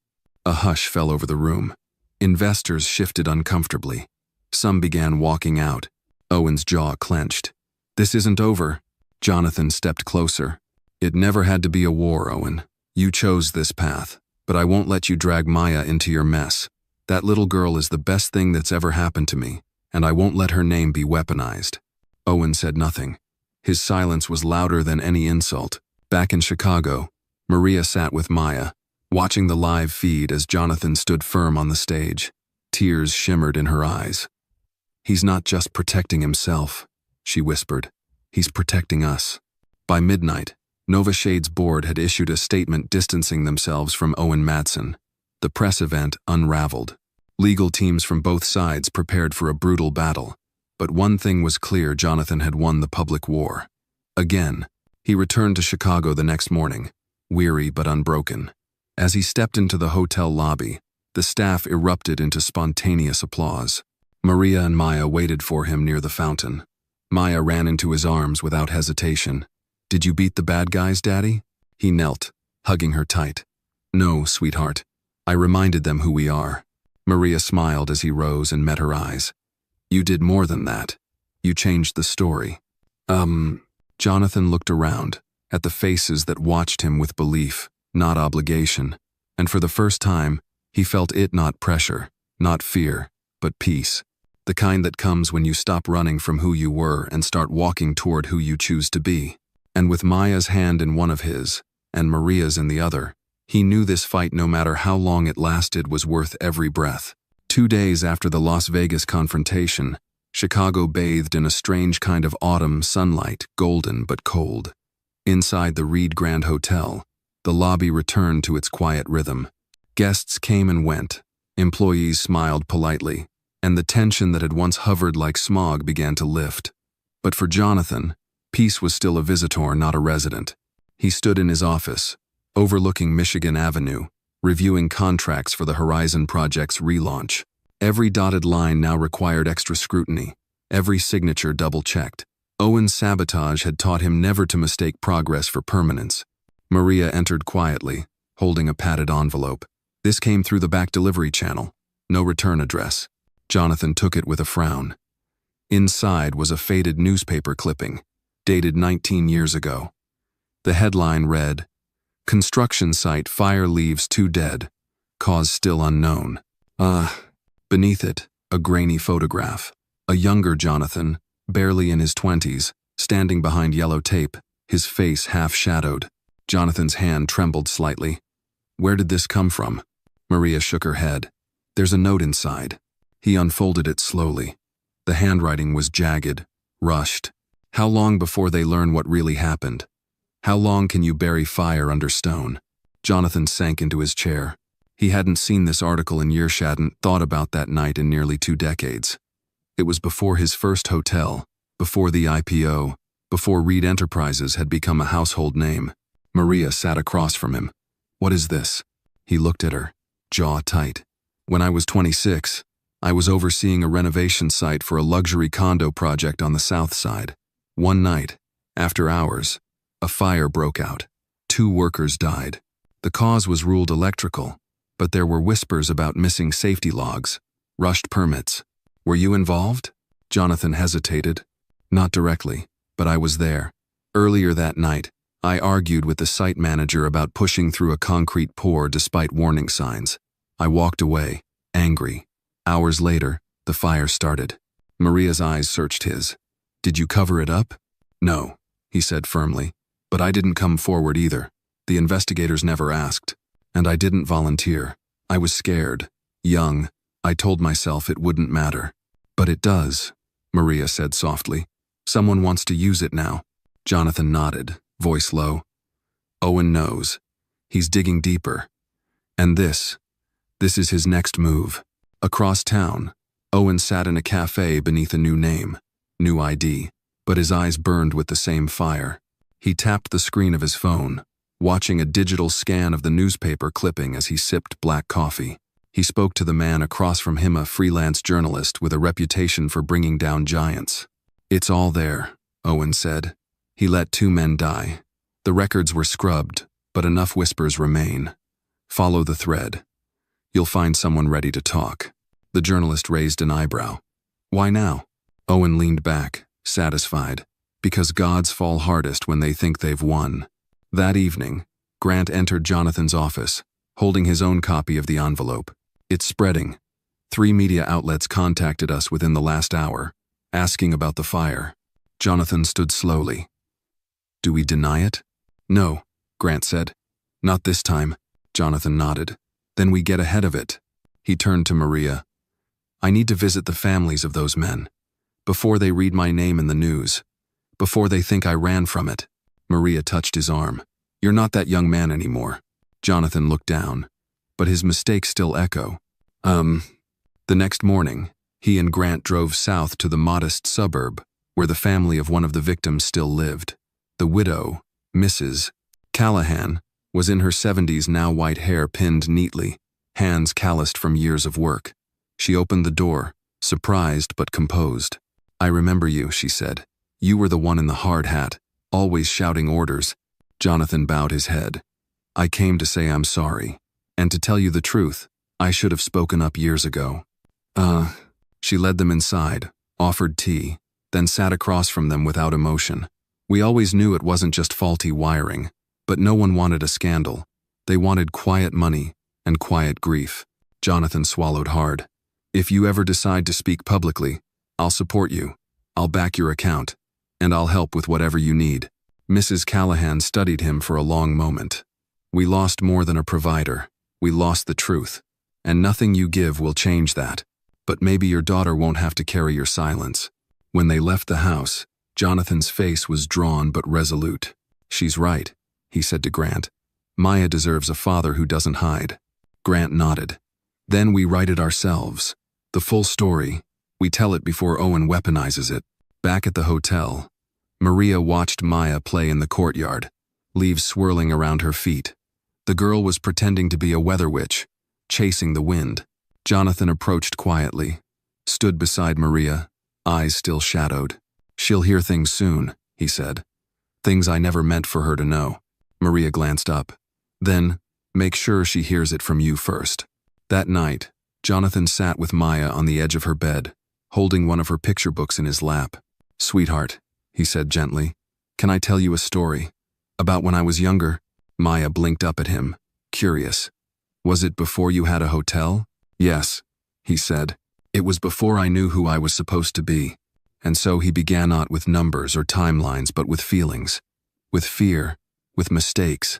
S1: hush fell over the room. Investors shifted uncomfortably. Some began walking out. Owen's jaw clenched. This isn't over. Jonathan stepped closer. It never had to be a war, Owen. You chose this path, but I won't let you drag Maya into your mess. That little girl is the best thing that's ever happened to me, and I won't let her name be weaponized. Owen said nothing. His silence was louder than any insult. Back in Chicago, Maria sat with Maya, watching the live feed as Jonathan stood firm on the stage. Tears shimmered in her eyes. He's not just protecting himself, she whispered. He's protecting us. By midnight, Nova Shade's board had issued a statement distancing themselves from Owen Madsen. The press event unraveled. Legal teams from both sides prepared for a brutal battle. But one thing was clear: Jonathan had won the public war. Again, he returned to Chicago the next morning, weary but unbroken. As he stepped into the hotel lobby, the staff erupted into spontaneous applause. Maria and Maya waited for him near the fountain. Maya ran into his arms without hesitation. Did you beat the bad guys, Daddy? He knelt, hugging her tight. No, sweetheart. I reminded them who we are. Maria smiled as he rose and met her eyes. You did more than that. You changed the story. Jonathan looked around, at the faces that watched him with belief, not obligation, and for the first time, he felt it not pressure, Not fear, but peace. The kind that comes when you stop running from who you were and start walking toward who you choose to be. And with Maya's hand in one of his, and Maria's in the other, he knew this fight, no matter how long it lasted, was worth every breath. 2 days after the Las Vegas confrontation, Chicago bathed in a strange kind of autumn sunlight, golden but cold. Inside the Reed Grand Hotel, the lobby returned to its quiet rhythm. Guests came and went, employees smiled politely, and the tension that had once hovered like smog began to lift. But for Jonathan, peace was still a visitor, not a resident. He stood in his office, overlooking Michigan Avenue, reviewing contracts for the Horizon Project's relaunch. Every dotted line now required extra scrutiny, every signature double-checked. Owen's sabotage had taught him never to mistake progress for permanence. Maria entered quietly, holding a padded envelope. This came through the back delivery channel. No return address. Jonathan took it with a frown. Inside was a faded newspaper clipping, dated 19 years ago. The headline read, "Construction site fire leaves 2 dead. Cause still unknown." Beneath it, a grainy photograph. A younger Jonathan, barely in his 20s, standing behind yellow tape, his face half-shadowed. Jonathan's hand trembled slightly. "Where did this come from?" Maria shook her head. "There's a note inside." He unfolded it slowly. The handwriting was jagged, rushed. How long before they learn what really happened? How long can you bury fire under stone? Jonathan sank into his chair. He hadn't seen this article in years, hadn't thought about that night in nearly 2 decades. It was before his first hotel, before the IPO, before Reed Enterprises had become a household name. Maria sat across from him. "What is this?" He looked at her, jaw tight. "When I was 26, I was overseeing a renovation site for a luxury condo project on the south side. One night, after hours, a fire broke out. 2 workers died. The cause was ruled electrical, but there were whispers about missing safety logs, rushed permits. Were you involved?" Jonathan hesitated. "Not directly, but I was there. Earlier that night, I argued with the site manager about pushing through a concrete pour despite warning signs. I walked away, angry. Hours later, the fire started." Maria's eyes searched his. "Did you cover it up?" "No," he said firmly. "But I didn't come forward either. The investigators never asked. And I didn't volunteer. I was scared. Young. I told myself it wouldn't matter." "But it does," Maria said softly. "Someone wants to use it now." Jonathan nodded, voice low. "Owen knows. He's digging deeper. And this is his next move." Across town, Owen sat in a cafe beneath a new name, new ID, but his eyes burned with the same fire. He tapped the screen of his phone, watching a digital scan of the newspaper clipping as he sipped black coffee. He spoke to the man across from him, a freelance journalist with a reputation for bringing down giants. "It's all there," Owen said. "He let 2 men die. The records were scrubbed, but enough whispers remain. Follow the thread. You'll find someone ready to talk." The journalist raised an eyebrow. "Why now?" Owen leaned back, satisfied. "Because gods fall hardest when they think they've won." That evening, Grant entered Jonathan's office, holding his own copy of the envelope. "It's spreading. 3 media outlets contacted us within the last hour, asking about the fire." Jonathan stood slowly. "Do we deny it?" "No," Grant said. "Not this time." Jonathan nodded. "Then we get ahead of it." He turned to Maria. "I need to visit the families of those men, before they read my name in the news, before they think I ran from it." Maria touched his arm. "You're not that young man anymore." Jonathan looked down, but his mistakes still echo. The next morning, he and Grant drove south to the modest suburb where the family of one of the victims still lived. The widow, Mrs. Callahan, was in her 70s now, white hair pinned neatly, hands calloused from years of work. She opened the door, surprised but composed. "I remember you," she said. "You were the one in the hard hat, always shouting orders." Jonathan bowed his head. "I came to say I'm sorry. And to tell you the truth, I should have spoken up years ago." She led them inside, offered tea, then sat across from them without emotion. "We always knew it wasn't just faulty wiring, but no one wanted a scandal. They wanted quiet money and quiet grief." Jonathan swallowed hard. If you ever decide to speak publicly, I'll support you. I'll back your account, and I'll help with whatever you need." Mrs. Callahan studied him for a long moment. "We lost more than a provider. We lost the truth. And nothing you give will change that. But maybe your daughter won't have to carry your silence." When they left the house, Jonathan's face was drawn but resolute. "She's right," he said to Grant. "Maya deserves a father who doesn't hide." Grant nodded. "Then we write it ourselves. The full story. We tell it before Owen weaponizes it." Back at the hotel, Maria watched Maya play in the courtyard, leaves swirling around her feet. The girl was pretending to be a weather witch, chasing the wind. Jonathan approached quietly, stood beside Maria, eyes still shadowed. "She'll hear things soon," he said. "Things I never meant for her to know." Maria glanced up. "Then, make sure she hears it from you first." That night, Jonathan sat with Maya on the edge of her bed, holding one of her picture books in his lap. "Sweetheart," he said gently, "can I tell you a story? About when I was younger?" Maya blinked up at him, curious. "Was it before you had a hotel?" "Yes," he said. "It was before I knew who I was supposed to be." And so he began not with numbers or timelines but with feelings, with fear, with mistakes,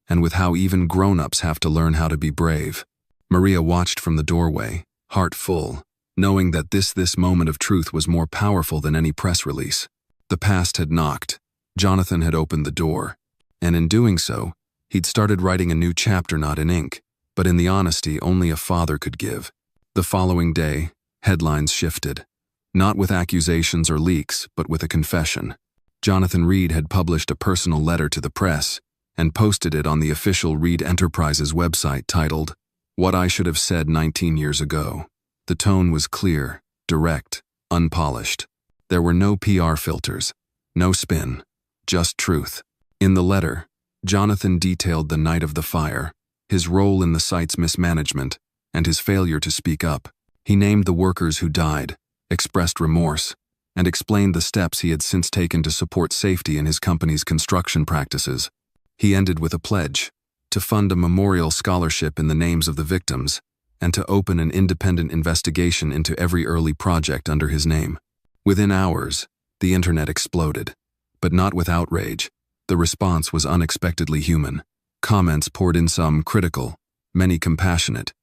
S1: and with how even grown-ups have to learn how to be brave. Maria watched from the doorway, heart full, knowing that this moment of truth was more powerful than any press release. The past had knocked. Jonathan had opened the door. And in doing so, he'd started writing a new chapter not in ink, but in the honesty only a father could give. The following day, headlines shifted. Not with accusations or leaks, but with a confession. Jonathan Reed had published a personal letter to the press and posted it on the official Reed Enterprises website titled, "What I Should Have Said 19 Years Ago." The tone was clear, direct, unpolished. There were no PR filters, no spin, just truth. In the letter, Jonathan detailed the night of the fire, his role in the site's mismanagement, and his failure to speak up. He named the workers who died, expressed remorse, and explained the steps he had since taken to support safety in his company's construction practices. He ended with a pledge to fund a memorial scholarship in the names of the victims and to open an independent investigation into every early project under his name. Within hours, the internet exploded, but not with outrage. The response was unexpectedly human. Comments poured in, some critical, many compassionate.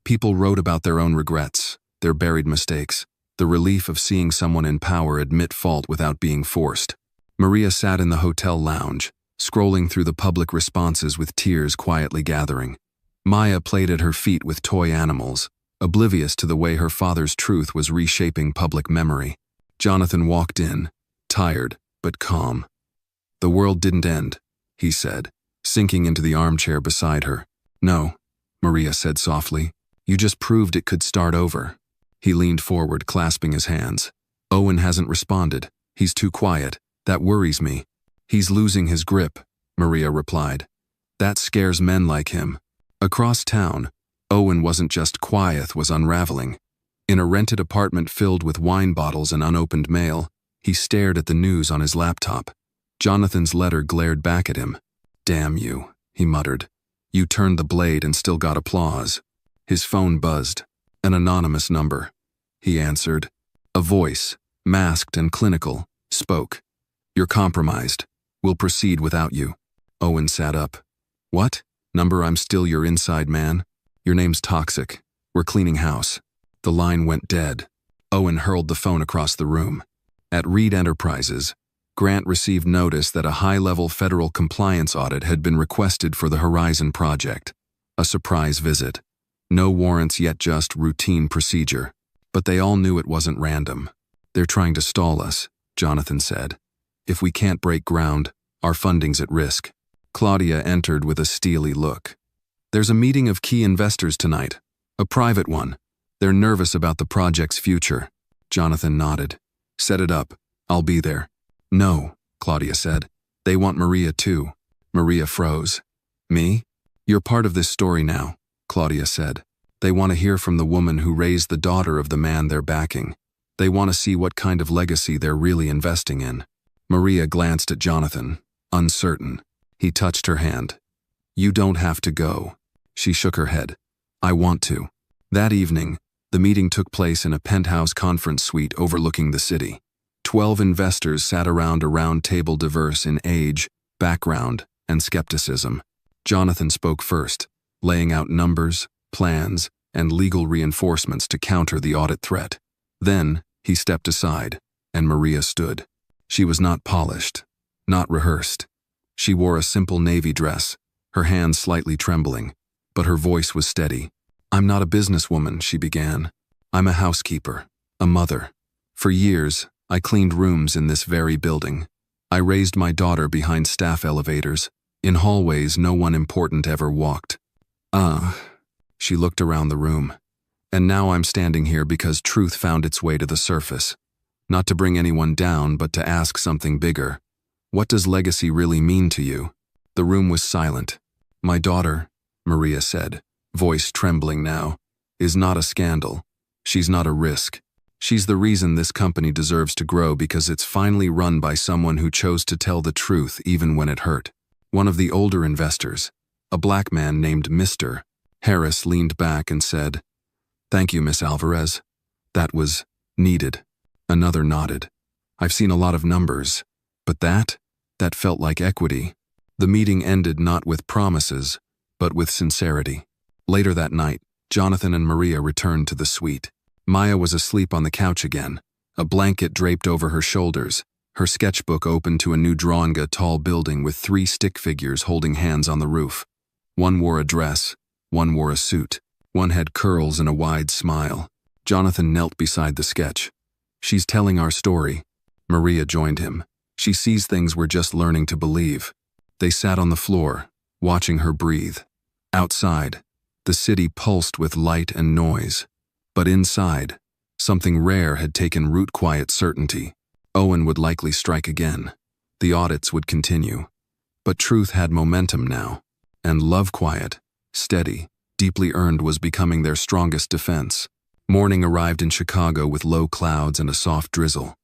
S1: People wrote about their own regrets, their buried mistakes, the relief of seeing someone in power admit fault without being forced. Maria sat in the hotel lounge, scrolling through the public responses with tears quietly gathering. Maya played at her feet with toy animals, oblivious to the way her father's truth was reshaping public memory. Jonathan walked in, tired but calm. "The world didn't end," he said, sinking into the armchair beside her. "No," Maria said softly. "You just proved it could start over." He leaned forward, clasping his hands. "Owen hasn't responded. He's too quiet. That worries me." "He's losing his grip," Maria replied. "That scares men like him." Across town, Owen wasn't just quiet, was unraveling. In a rented apartment filled with wine bottles and unopened mail, he stared at the news on his laptop. Jonathan's letter glared back at him. "Damn you," he muttered. "You turned the blade and still got applause." His phone buzzed. An anonymous number. He answered. A voice, masked and clinical, spoke. "You're compromised. We'll proceed without you." Owen sat up. "What? Number, I'm still your inside man? Your name's toxic. We're cleaning house." The line went dead. Owen hurled the phone across the room. At Reed Enterprises, Grant received notice that a high-level federal compliance audit had been requested for the Horizon project. A surprise visit. No warrants yet, just routine procedure. But they all knew it wasn't random. "They're trying to stall us," Jonathan said. "If we can't break ground, our funding's at risk." Claudia entered with a steely look. "There's a meeting of key investors tonight. A private one. They're nervous about the project's future." Jonathan nodded. "Set it up. I'll be there." "No," Claudia said. "They want Maria too." Maria froze. "Me? You're part of this story now," Claudia said. "They want to hear from the woman who raised the daughter of the man they're backing. They want to see what kind of legacy they're really investing in." Maria glanced at Jonathan, uncertain. He touched her hand. "You don't have to go." She shook her head. "I want to." That evening, The meeting took place in a penthouse conference suite overlooking the city. 12 investors sat around a round table diverse in age, background, and skepticism. Jonathan spoke first, laying out numbers, plans, and legal reinforcements to counter the audit threat. Then, he stepped aside, and Maria stood. She was not polished, not rehearsed. She wore a simple navy dress, her hands slightly trembling, but her voice was steady. "I'm not a businesswoman," she began. "I'm a housekeeper, a mother. For years, I cleaned rooms in this very building. I raised my daughter behind staff elevators, in hallways no one important ever walked. She looked around the room. "And now I'm standing here because truth found its way to the surface. Not to bring anyone down, but to ask something bigger. What does legacy really mean to you?" The room was silent. "My daughter," Maria said, voice trembling now, "is not a scandal. She's not a risk. She's the reason this company deserves to grow because it's finally run by someone who chose to tell the truth even when it hurt." One of the older investors, a black man named Mr. Harris, leaned back and said, "Thank you, Miss Alvarez. That was needed." Another nodded. "I've seen a lot of numbers, but that felt like equity." The meeting ended not with promises, but with sincerity. Later that night, Jonathan and Maria returned to the suite. Maya was asleep on the couch again, a blanket draped over her shoulders, her sketchbook open to a new drawing, a tall building with 3 stick figures holding hands on the roof. One wore a dress, one wore a suit, one had curls and a wide smile. Jonathan knelt beside the sketch. "She's telling our story." Maria joined him. "She sees things we're just learning to believe." They sat on the floor, watching her breathe. Outside, the city pulsed with light and noise. But inside, something rare had taken root: quiet certainty. Owen would likely strike again. The audits would continue. But truth had momentum now. And love, quiet, steady, deeply earned, was becoming their strongest defense. Morning arrived in Chicago with low clouds and a soft drizzle.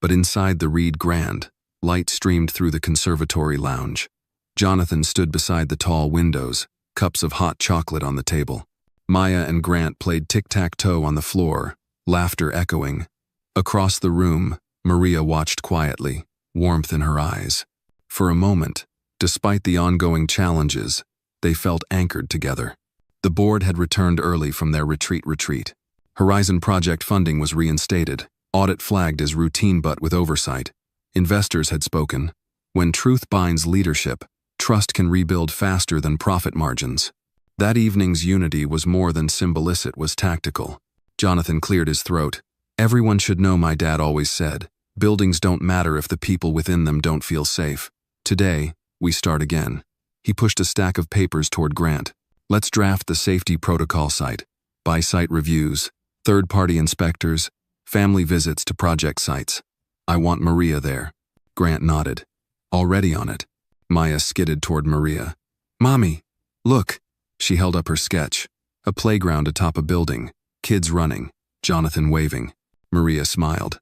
S1: But inside the Reed Grand, light streamed through the conservatory lounge. Jonathan stood beside the tall windows, cups of hot chocolate on the table. Maya and Grant played tic-tac-toe on the floor, laughter echoing. Across the room, Maria watched quietly, warmth in her eyes. For a moment, despite the ongoing challenges, they felt anchored together. The board had returned early from their retreat. Horizon Project funding was reinstated, audit flagged as routine but with oversight. Investors had spoken. When truth binds leadership, trust can rebuild faster than profit margins. That evening's unity was more than symbolic, it was tactical. Jonathan cleared his throat. "Everyone should know, my dad always said, buildings don't matter if the people within them don't feel safe. Today, we start again." He pushed a stack of papers toward Grant. "Let's draft the safety protocol site, by-site reviews, third-party inspectors, family visits to project sites. I want Maria there." Grant nodded. "Already on it." Maya skidded toward Maria. "Mommy, look." She held up her sketch. A playground atop a building, kids running, Jonathan waving. Maria smiled.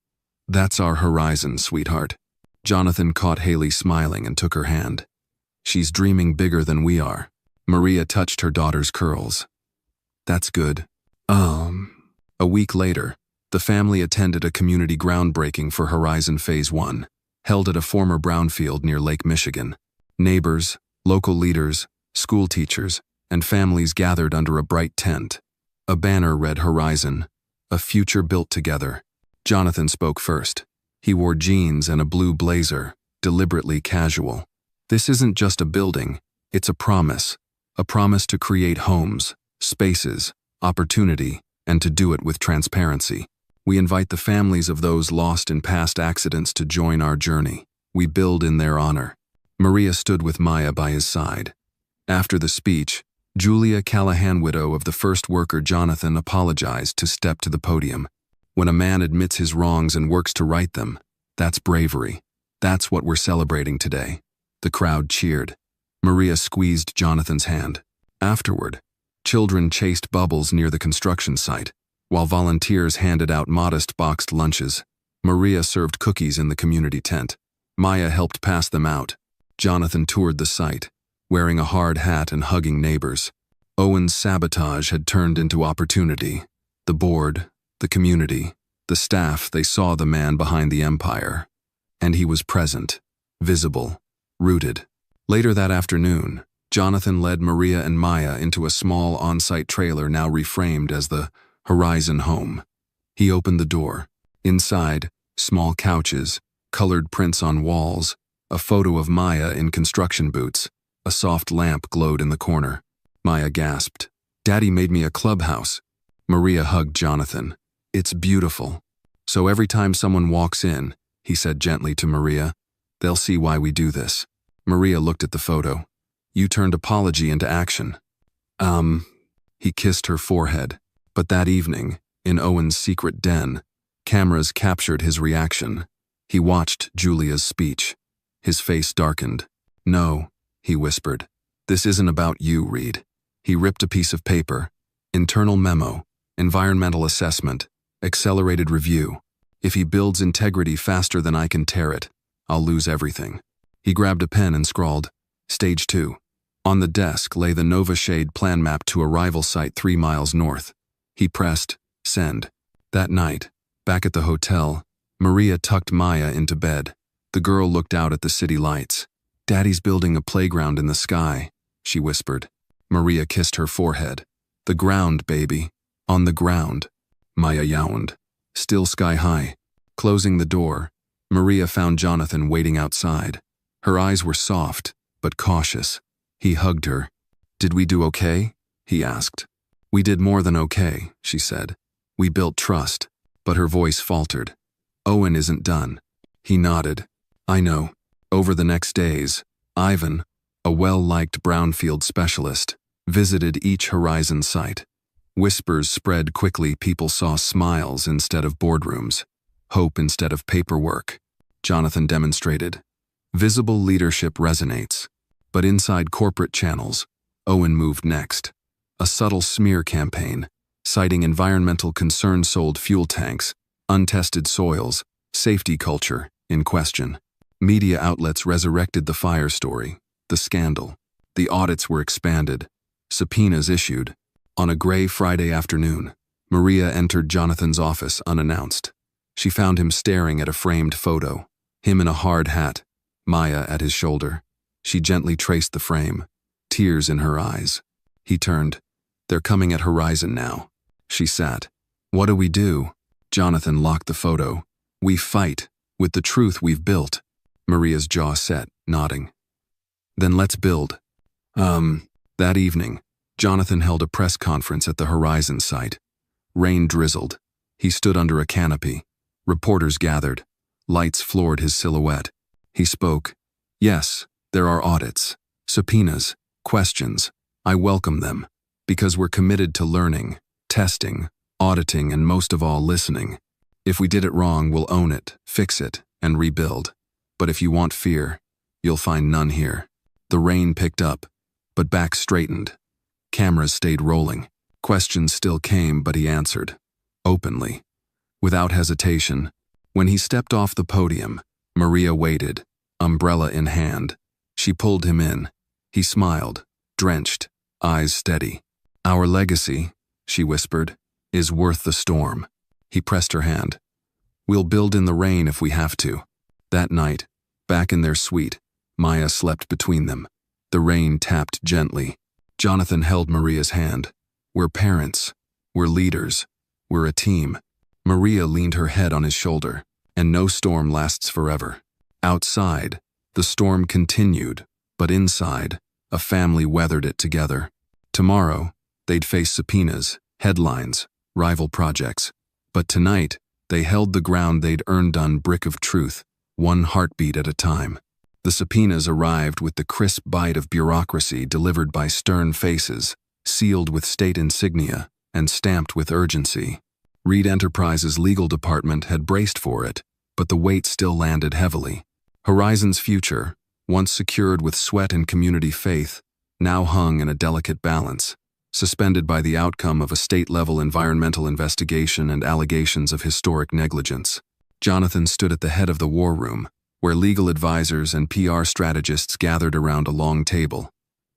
S1: "That's our horizon, sweetheart." Jonathan caught Haley smiling and took her hand. "She's dreaming bigger than we are." Maria touched her daughter's curls. "That's good." A week later, the family attended a community groundbreaking for Horizon Phase 1, held at a former brownfield near Lake Michigan. Neighbors, local leaders, school teachers, and families gathered under a bright tent. A banner read "Horizon, a future built together." Jonathan spoke first. He wore jeans and a blue blazer, deliberately casual. "This isn't just a building, it's a promise to create homes, spaces, opportunity, and to do it with transparency. We invite the families of those lost in past accidents to join our journey. We build in their honor." Maria stood with Maya by his side. After the speech, Julia Callahan, widow of the first worker Jonathan, apologized to step to the podium. When a man admits his wrongs and works to right them, that's bravery. That's what we're celebrating today. The crowd cheered. Maria squeezed Jonathan's hand. Afterward, children chased bubbles near the construction site, while volunteers handed out modest boxed lunches. Maria served cookies in the community tent. Maya helped pass them out. Jonathan toured the site, wearing a hard hat and hugging neighbors. Owen's sabotage had turned into opportunity. The board, the community, the staff, they saw the man behind the empire. And he was present, visible, rooted. Later that afternoon, Jonathan led Maria and Maya into a small on-site trailer now reframed as the Horizon home. He opened the door. Inside, small couches, colored prints on walls, a photo of Maya in construction boots. A soft lamp glowed in the corner. Maya gasped. "Daddy made me a clubhouse." Maria hugged Jonathan. "It's beautiful. So every time someone walks in," he said gently to Maria, "they'll see why we do this." Maria looked at the photo. "You turned apology into action." He kissed her forehead. But that evening, in Owen's secret den, cameras captured his reaction. He watched Julia's speech. His face darkened. "No," he whispered. "This isn't about you, Reed." He ripped a piece of paper. Internal memo, environmental assessment, accelerated review. If he builds integrity faster than I can tear it, I'll lose everything. He grabbed a pen and scrawled, Stage 2. On the desk lay the Nova Shade plan map to arrival site 3 miles north. He pressed, send. That night, back at the hotel, Maria tucked Maya into bed. The girl looked out at the city lights. "Daddy's building a playground in the sky," she whispered. Maria kissed her forehead. "The ground, baby. On the ground." Maya yawned. "Still sky high." Closing the door, Maria found Jonathan waiting outside. Her eyes were soft, but cautious. He hugged her. "Did we do okay?" he asked. "We did more than okay," she said. "We built trust." But her voice faltered. "Owen isn't done." He nodded. "I know." Over the next days, Ivan, a well-liked brownfield specialist, visited each Horizon site. Whispers spread quickly. People saw smiles instead of boardrooms, hope instead of paperwork. Jonathan demonstrated. Visible leadership resonates. But inside corporate channels, Owen moved next. A subtle smear campaign, citing environmental concerns, sold fuel tanks, untested soils, safety culture, in question. Media outlets resurrected the fire story, the scandal. The audits were expanded, subpoenas issued. On a gray Friday afternoon, Maria entered Jonathan's office unannounced. She found him staring at a framed photo, him in a hard hat, Maya at his shoulder. She gently traced the frame, tears in her eyes. He turned. "They're coming at Horizon now." She sat. "What do we do?" Jonathan locked the photo. "We fight, with the truth we've built." Maria's jaw set, nodding. "Then let's build." That evening, Jonathan held a press conference at the Horizon site. Rain drizzled. He stood under a canopy. Reporters gathered. Lights floored his silhouette. He spoke. "Yes, there are audits, subpoenas, questions. I welcome them, because we're committed to learning, testing, auditing, and most of all, listening. If we did it wrong, we'll own it, fix it, and rebuild. But if you want fear, you'll find none here." The rain picked up, but back straightened. Cameras stayed rolling. Questions still came, but he answered. Openly. Without hesitation. When he stepped off the podium, Maria waited, umbrella in hand. She pulled him in. He smiled, drenched, eyes steady. "Our legacy," she whispered, "is worth the storm." He pressed her hand. "We'll build in the rain if we have to." That night, back in their suite, Maya slept between them. The rain tapped gently. Jonathan held Maria's hand. "We're parents. We're leaders. We're a team." Maria leaned her head on his shoulder. And no storm lasts forever. Outside, the storm continued, but inside, a family weathered it together. Tomorrow, they'd face subpoenas, headlines, rival projects. But tonight, they held the ground they'd earned on brick of truth, one heartbeat at a time. The subpoenas arrived with the crisp bite of bureaucracy delivered by stern faces, sealed with state insignia, and stamped with urgency. Reed Enterprises' legal department had braced for it, but the weight still landed heavily. Horizon's future, once secured with sweat and community faith, now hung in a delicate balance, suspended by the outcome of a state-level environmental investigation and allegations of historic negligence. Jonathan stood at the head of the war room, where legal advisors and PR strategists gathered around a long table.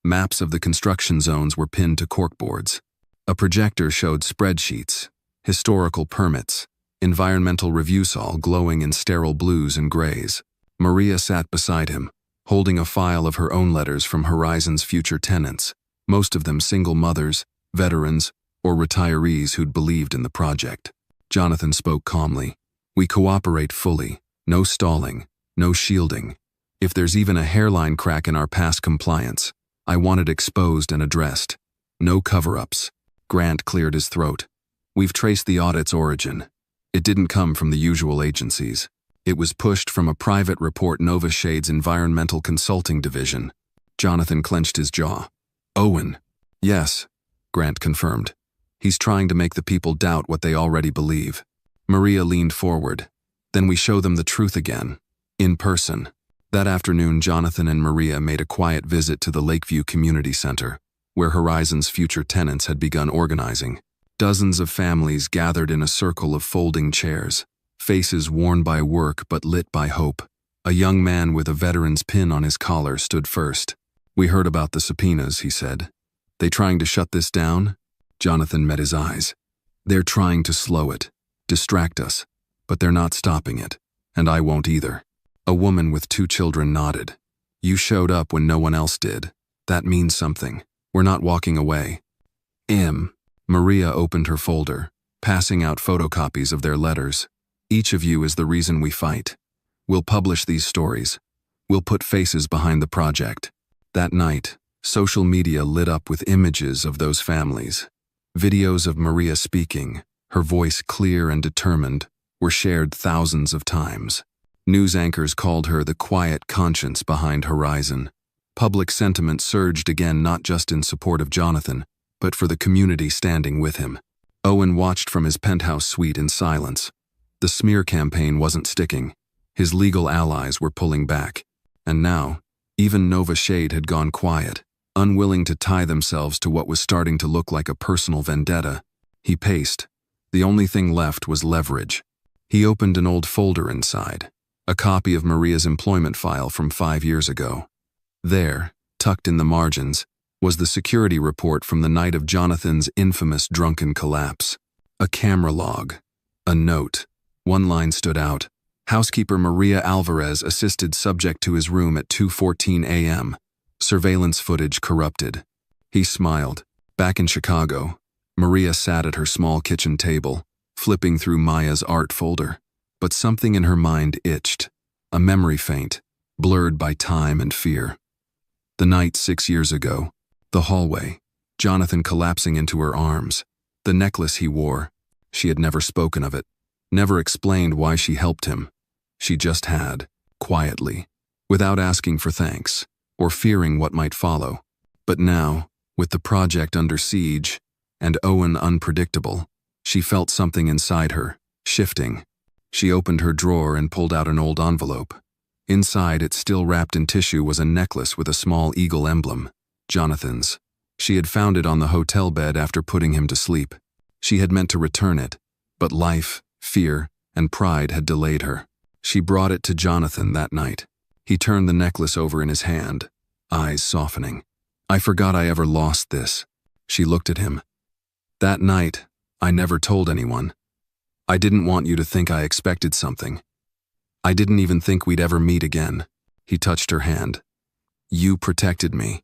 S1: Maps of the construction zones were pinned to corkboards. A projector showed spreadsheets, historical permits, environmental reviews all glowing in sterile blues and grays. Maria sat beside him, holding a file of her own letters from Horizon's future tenants, most of them single mothers, veterans, or retirees who'd believed in the project. Jonathan spoke calmly. "We cooperate fully. No stalling, no shielding. If there's even a hairline crack in our past compliance, I want it exposed and addressed. No cover-ups." Grant cleared his throat. "We've traced the audit's origin. It didn't come from the usual agencies. It was pushed from a private report Nova Shade's Environmental Consulting Division." Jonathan clenched his jaw. "Owen." "Yes," Grant confirmed. "He's trying to make the people doubt what they already believe." Maria leaned forward. "Then we show them the truth again. In person." That afternoon, Jonathan and Maria made a quiet visit to the Lakeview Community Center, where Horizon's future tenants had begun organizing. Dozens of families gathered in a circle of folding chairs, faces worn by work but lit by hope. A young man with a veteran's pin on his collar stood first. "We heard about the subpoenas," he said. "They trying to shut this down?" Jonathan met his eyes. "They're trying to slow it, distract us, but they're not stopping it, and I won't either." A woman with 2 children nodded. "You showed up when no one else did. That means something. We're not walking away." Maria opened her folder, passing out photocopies of their letters. "Each of you is the reason we fight. We'll publish these stories. We'll put faces behind the project." That night, social media lit up with images of those families. Videos of Maria speaking, her voice clear and determined, were shared thousands of times. News anchors called her the quiet conscience behind Horizon. Public sentiment surged again, not just in support of Jonathan, but for the community standing with him. Owen watched from his penthouse suite in silence. The smear campaign wasn't sticking. His legal allies were pulling back. And now, even Nova Shade had gone quiet, unwilling to tie themselves to what was starting to look like a personal vendetta. He paced. The only thing left was leverage. He opened an old folder inside, a copy of Maria's employment file from 5 years ago. There, tucked in the margins, was the security report from the night of Jonathan's infamous drunken collapse. A camera log. A note. One line stood out. "Housekeeper Maria Alvarez assisted subject to his room at 2:14 a.m. Surveillance footage corrupted." He smiled. Back in Chicago, Maria sat at her small kitchen table, flipping through Maya's art folder. But something in her mind itched. A memory faint, blurred by time and fear. The night 6 years ago. The hallway. Jonathan collapsing into her arms. The necklace he wore. She had never spoken of it. Never explained why she helped him. She just had, quietly, without asking for thanks, or fearing what might follow. But now, with the project under siege, and Owen unpredictable, she felt something inside her, shifting. She opened her drawer and pulled out an old envelope. Inside it, still wrapped in tissue, was a necklace with a small eagle emblem. Jonathan's. She had found it on the hotel bed after putting him to sleep. She had meant to return it, but life, fear, and pride had delayed her. She brought it to Jonathan that night. He turned the necklace over in his hand, eyes softening. "I forgot I ever lost this." She looked at him. "That night, I never told anyone. I didn't want you to think I expected something. I didn't even think we'd ever meet again." He touched her hand. "You protected me,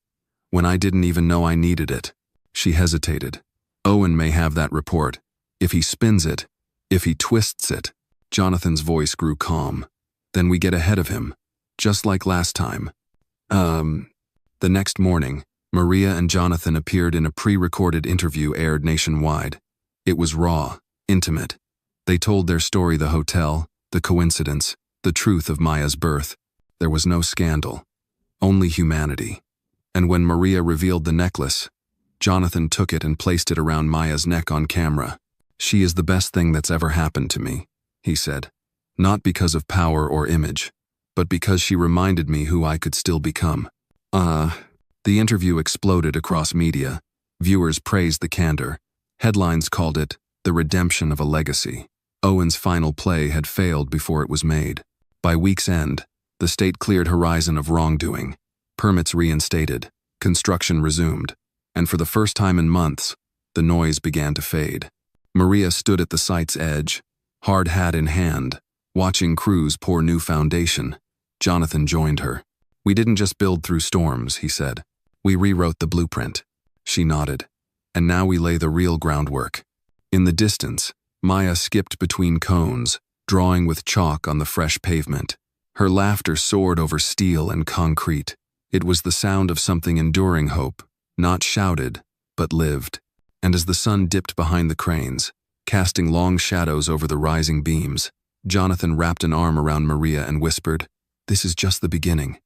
S1: when I didn't even know I needed it." She hesitated. "Owen may have that report. If he spins it, if he twists it." Jonathan's voice grew calm. "Then we get ahead of him, just like last time." The next morning, Maria and Jonathan appeared in a pre-recorded interview aired nationwide. It was raw, intimate. They told their story: the hotel, the coincidence, the truth of Maya's birth. There was no scandal, only humanity. And when Maria revealed the necklace, Jonathan took it and placed it around Maya's neck on camera. "She is the best thing that's ever happened to me," he said. "Not because of power or image, but because she reminded me who I could still become." The interview exploded across media. Viewers praised the candor. Headlines called it the redemption of a legacy. Owen's final play had failed before it was made. By week's end, the state cleared Horizon of wrongdoing. Permits reinstated, construction resumed, and for the first time in months, the noise began to fade. Maria stood at the site's edge, hard hat in hand, watching crews pour new foundation. Jonathan joined her. "We didn't just build through storms," he said. "We rewrote the blueprint." She nodded. "And now we lay the real groundwork." In the distance, Maya skipped between cones, drawing with chalk on the fresh pavement. Her laughter soared over steel and concrete. It was the sound of something enduring hope, not shouted, but lived. And as the sun dipped behind the cranes, casting long shadows over the rising beams, Jonathan wrapped an arm around Maria and whispered, "This is just the beginning."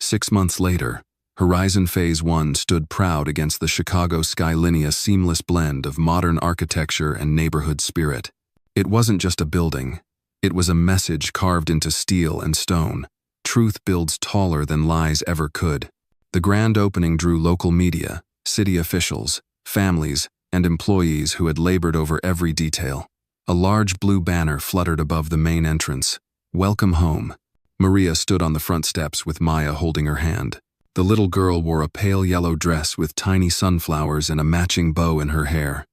S1: 6 months later, Horizon Phase 1 stood proud against the Chicago skyline, a seamless blend of modern architecture and neighborhood spirit. It wasn't just a building. It was a message carved into steel and stone. Truth builds taller than lies ever could. The grand opening drew local media, city officials, families, and employees who had labored over every detail. A large blue banner fluttered above the main entrance. "Welcome home." Maria stood on the front steps with Maya holding her hand. The little girl wore a pale yellow dress with tiny sunflowers and a matching bow in her hair.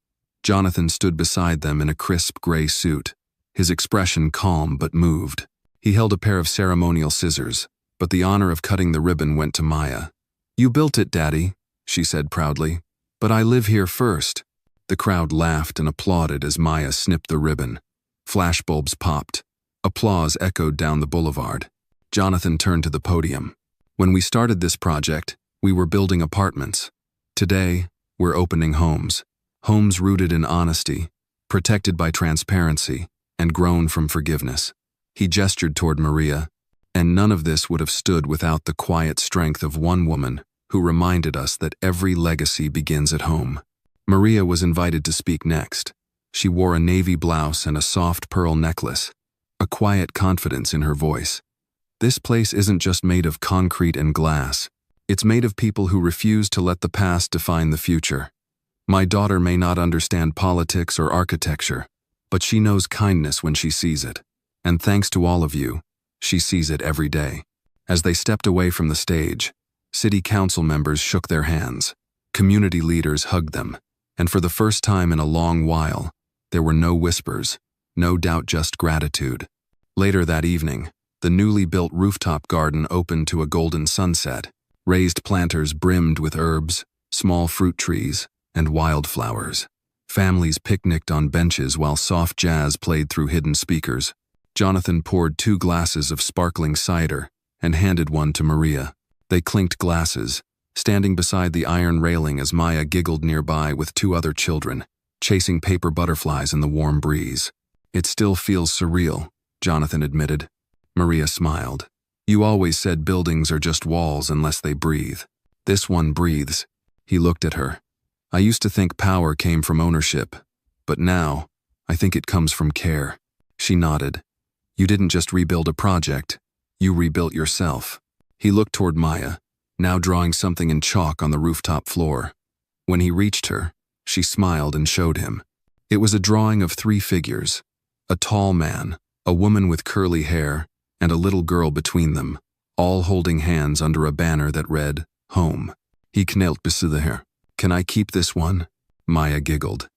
S1: Jonathan stood beside them in a crisp gray suit, his expression calm but moved. He held a pair of ceremonial scissors, but the honor of cutting the ribbon went to Maya. "You built it, Daddy," she said proudly. "But I live here first." The crowd laughed and applauded as Maya snipped the ribbon. Flashbulbs popped. Applause echoed down the boulevard. Jonathan turned to the podium. "When we started this project, we were building apartments. Today, we're opening homes. Homes rooted in honesty, protected by transparency, and grown from forgiveness." He gestured toward Maria, "And none of this would have stood without the quiet strength of one woman who reminded us that every legacy begins at home." Maria was invited to speak next. She wore a navy blouse and a soft pearl necklace, a quiet confidence in her voice. "This place isn't just made of concrete and glass. It's made of people who refuse to let the past define the future. My daughter may not understand politics or architecture, but she knows kindness when she sees it. And thanks to all of you, she sees it every day." As they stepped away from the stage, city council members shook their hands. Community leaders hugged them. And for the first time in a long while, there were no whispers, no doubt, just gratitude. Later that evening, the newly built rooftop garden opened to a golden sunset. Raised planters brimmed with herbs, small fruit trees, and wildflowers. Families picnicked on benches while soft jazz played through hidden speakers. Jonathan poured 2 glasses of sparkling cider and handed one to Maria. They clinked glasses, standing beside the iron railing as Maya giggled nearby with 2 other children, chasing paper butterflies in the warm breeze. "It still feels surreal," Jonathan admitted. Maria smiled. "You always said buildings are just walls unless they breathe. This one breathes." He looked at her. "I used to think power came from ownership, but now I think it comes from care." She nodded. "You didn't just rebuild a project, you rebuilt yourself." He looked toward Maya, now drawing something in chalk on the rooftop floor. When he reached her, she smiled and showed him. It was a drawing of 3 figures, a tall man, a woman with curly hair, and a little girl between them, all holding hands under a banner that read, "Home." He knelt beside her. "Can I keep this one?" Maya giggled.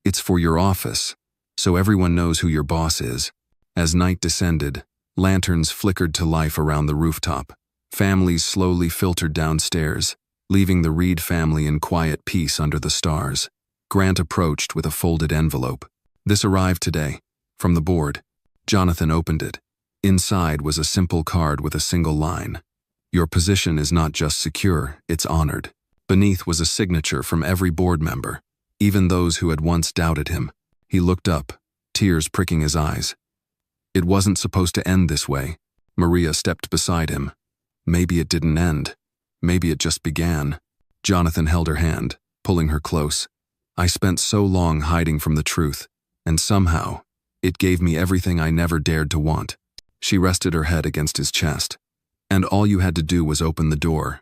S1: "It's for your office, so everyone knows who your boss is." As night descended, lanterns flickered to life around the rooftop. Families slowly filtered downstairs, leaving the Reed family in quiet peace under the stars. Grant approached with a folded envelope. "This arrived today, from the board." Jonathan opened it. Inside was a simple card with a single line. "Your position is not just secure, it's honored." Beneath was a signature from every board member, even those who had once doubted him. He looked up, tears pricking his eyes. "It wasn't supposed to end this way." Maria stepped beside him. "Maybe it didn't end. Maybe it just began." Jonathan held her hand, pulling her close. "I spent so long hiding from the truth, and somehow, it gave me everything I never dared to want." She rested her head against his chest. "And all you had to do was open the door."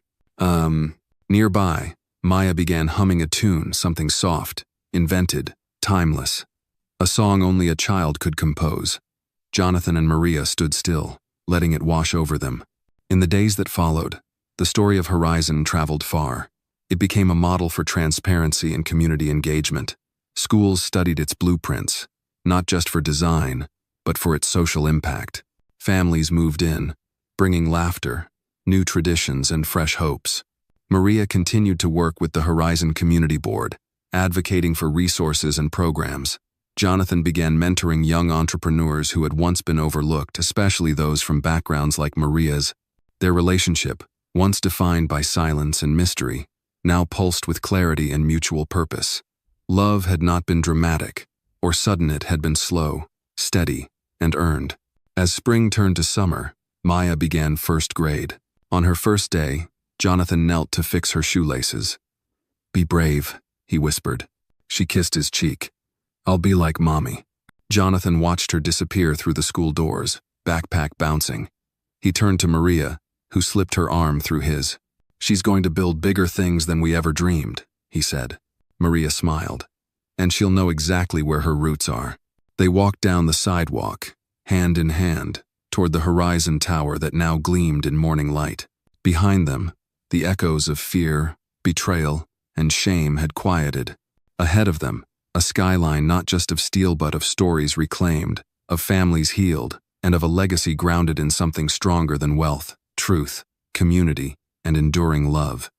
S1: Nearby, Maya began humming a tune, something soft, invented, timeless. A song only a child could compose. Jonathan and Maria stood still, letting it wash over them. In the days that followed, the story of Horizon traveled far. It became a model for transparency and community engagement. Schools studied its blueprints, not just for design, but for its social impact. Families moved in, bringing laughter, new traditions, and fresh hopes. Maria continued to work with the Horizon Community Board, advocating for resources and programs. Jonathan began mentoring young entrepreneurs who had once been overlooked, especially those from backgrounds like Maria's. Their relationship, once defined by silence and mystery, now pulsed with clarity and mutual purpose. Love had not been dramatic or sudden, it had been slow, steady, and earned. As spring turned to summer, Maya began first grade. On her first day, Jonathan knelt to fix her shoelaces. "Be brave," he whispered. She kissed his cheek. "I'll be like Mommy." Jonathan watched her disappear through the school doors, backpack bouncing. He turned to Maria, who slipped her arm through his. "She's going to build bigger things than we ever dreamed," he said. Maria smiled. "And she'll know exactly where her roots are." They walked down the sidewalk, hand in hand, toward the Horizon Tower that now gleamed in morning light. Behind them, the echoes of fear, betrayal, and shame had quieted. Ahead of them, a skyline not just of steel but of stories reclaimed, of families healed, and of a legacy grounded in something stronger than wealth, truth, community, and enduring love.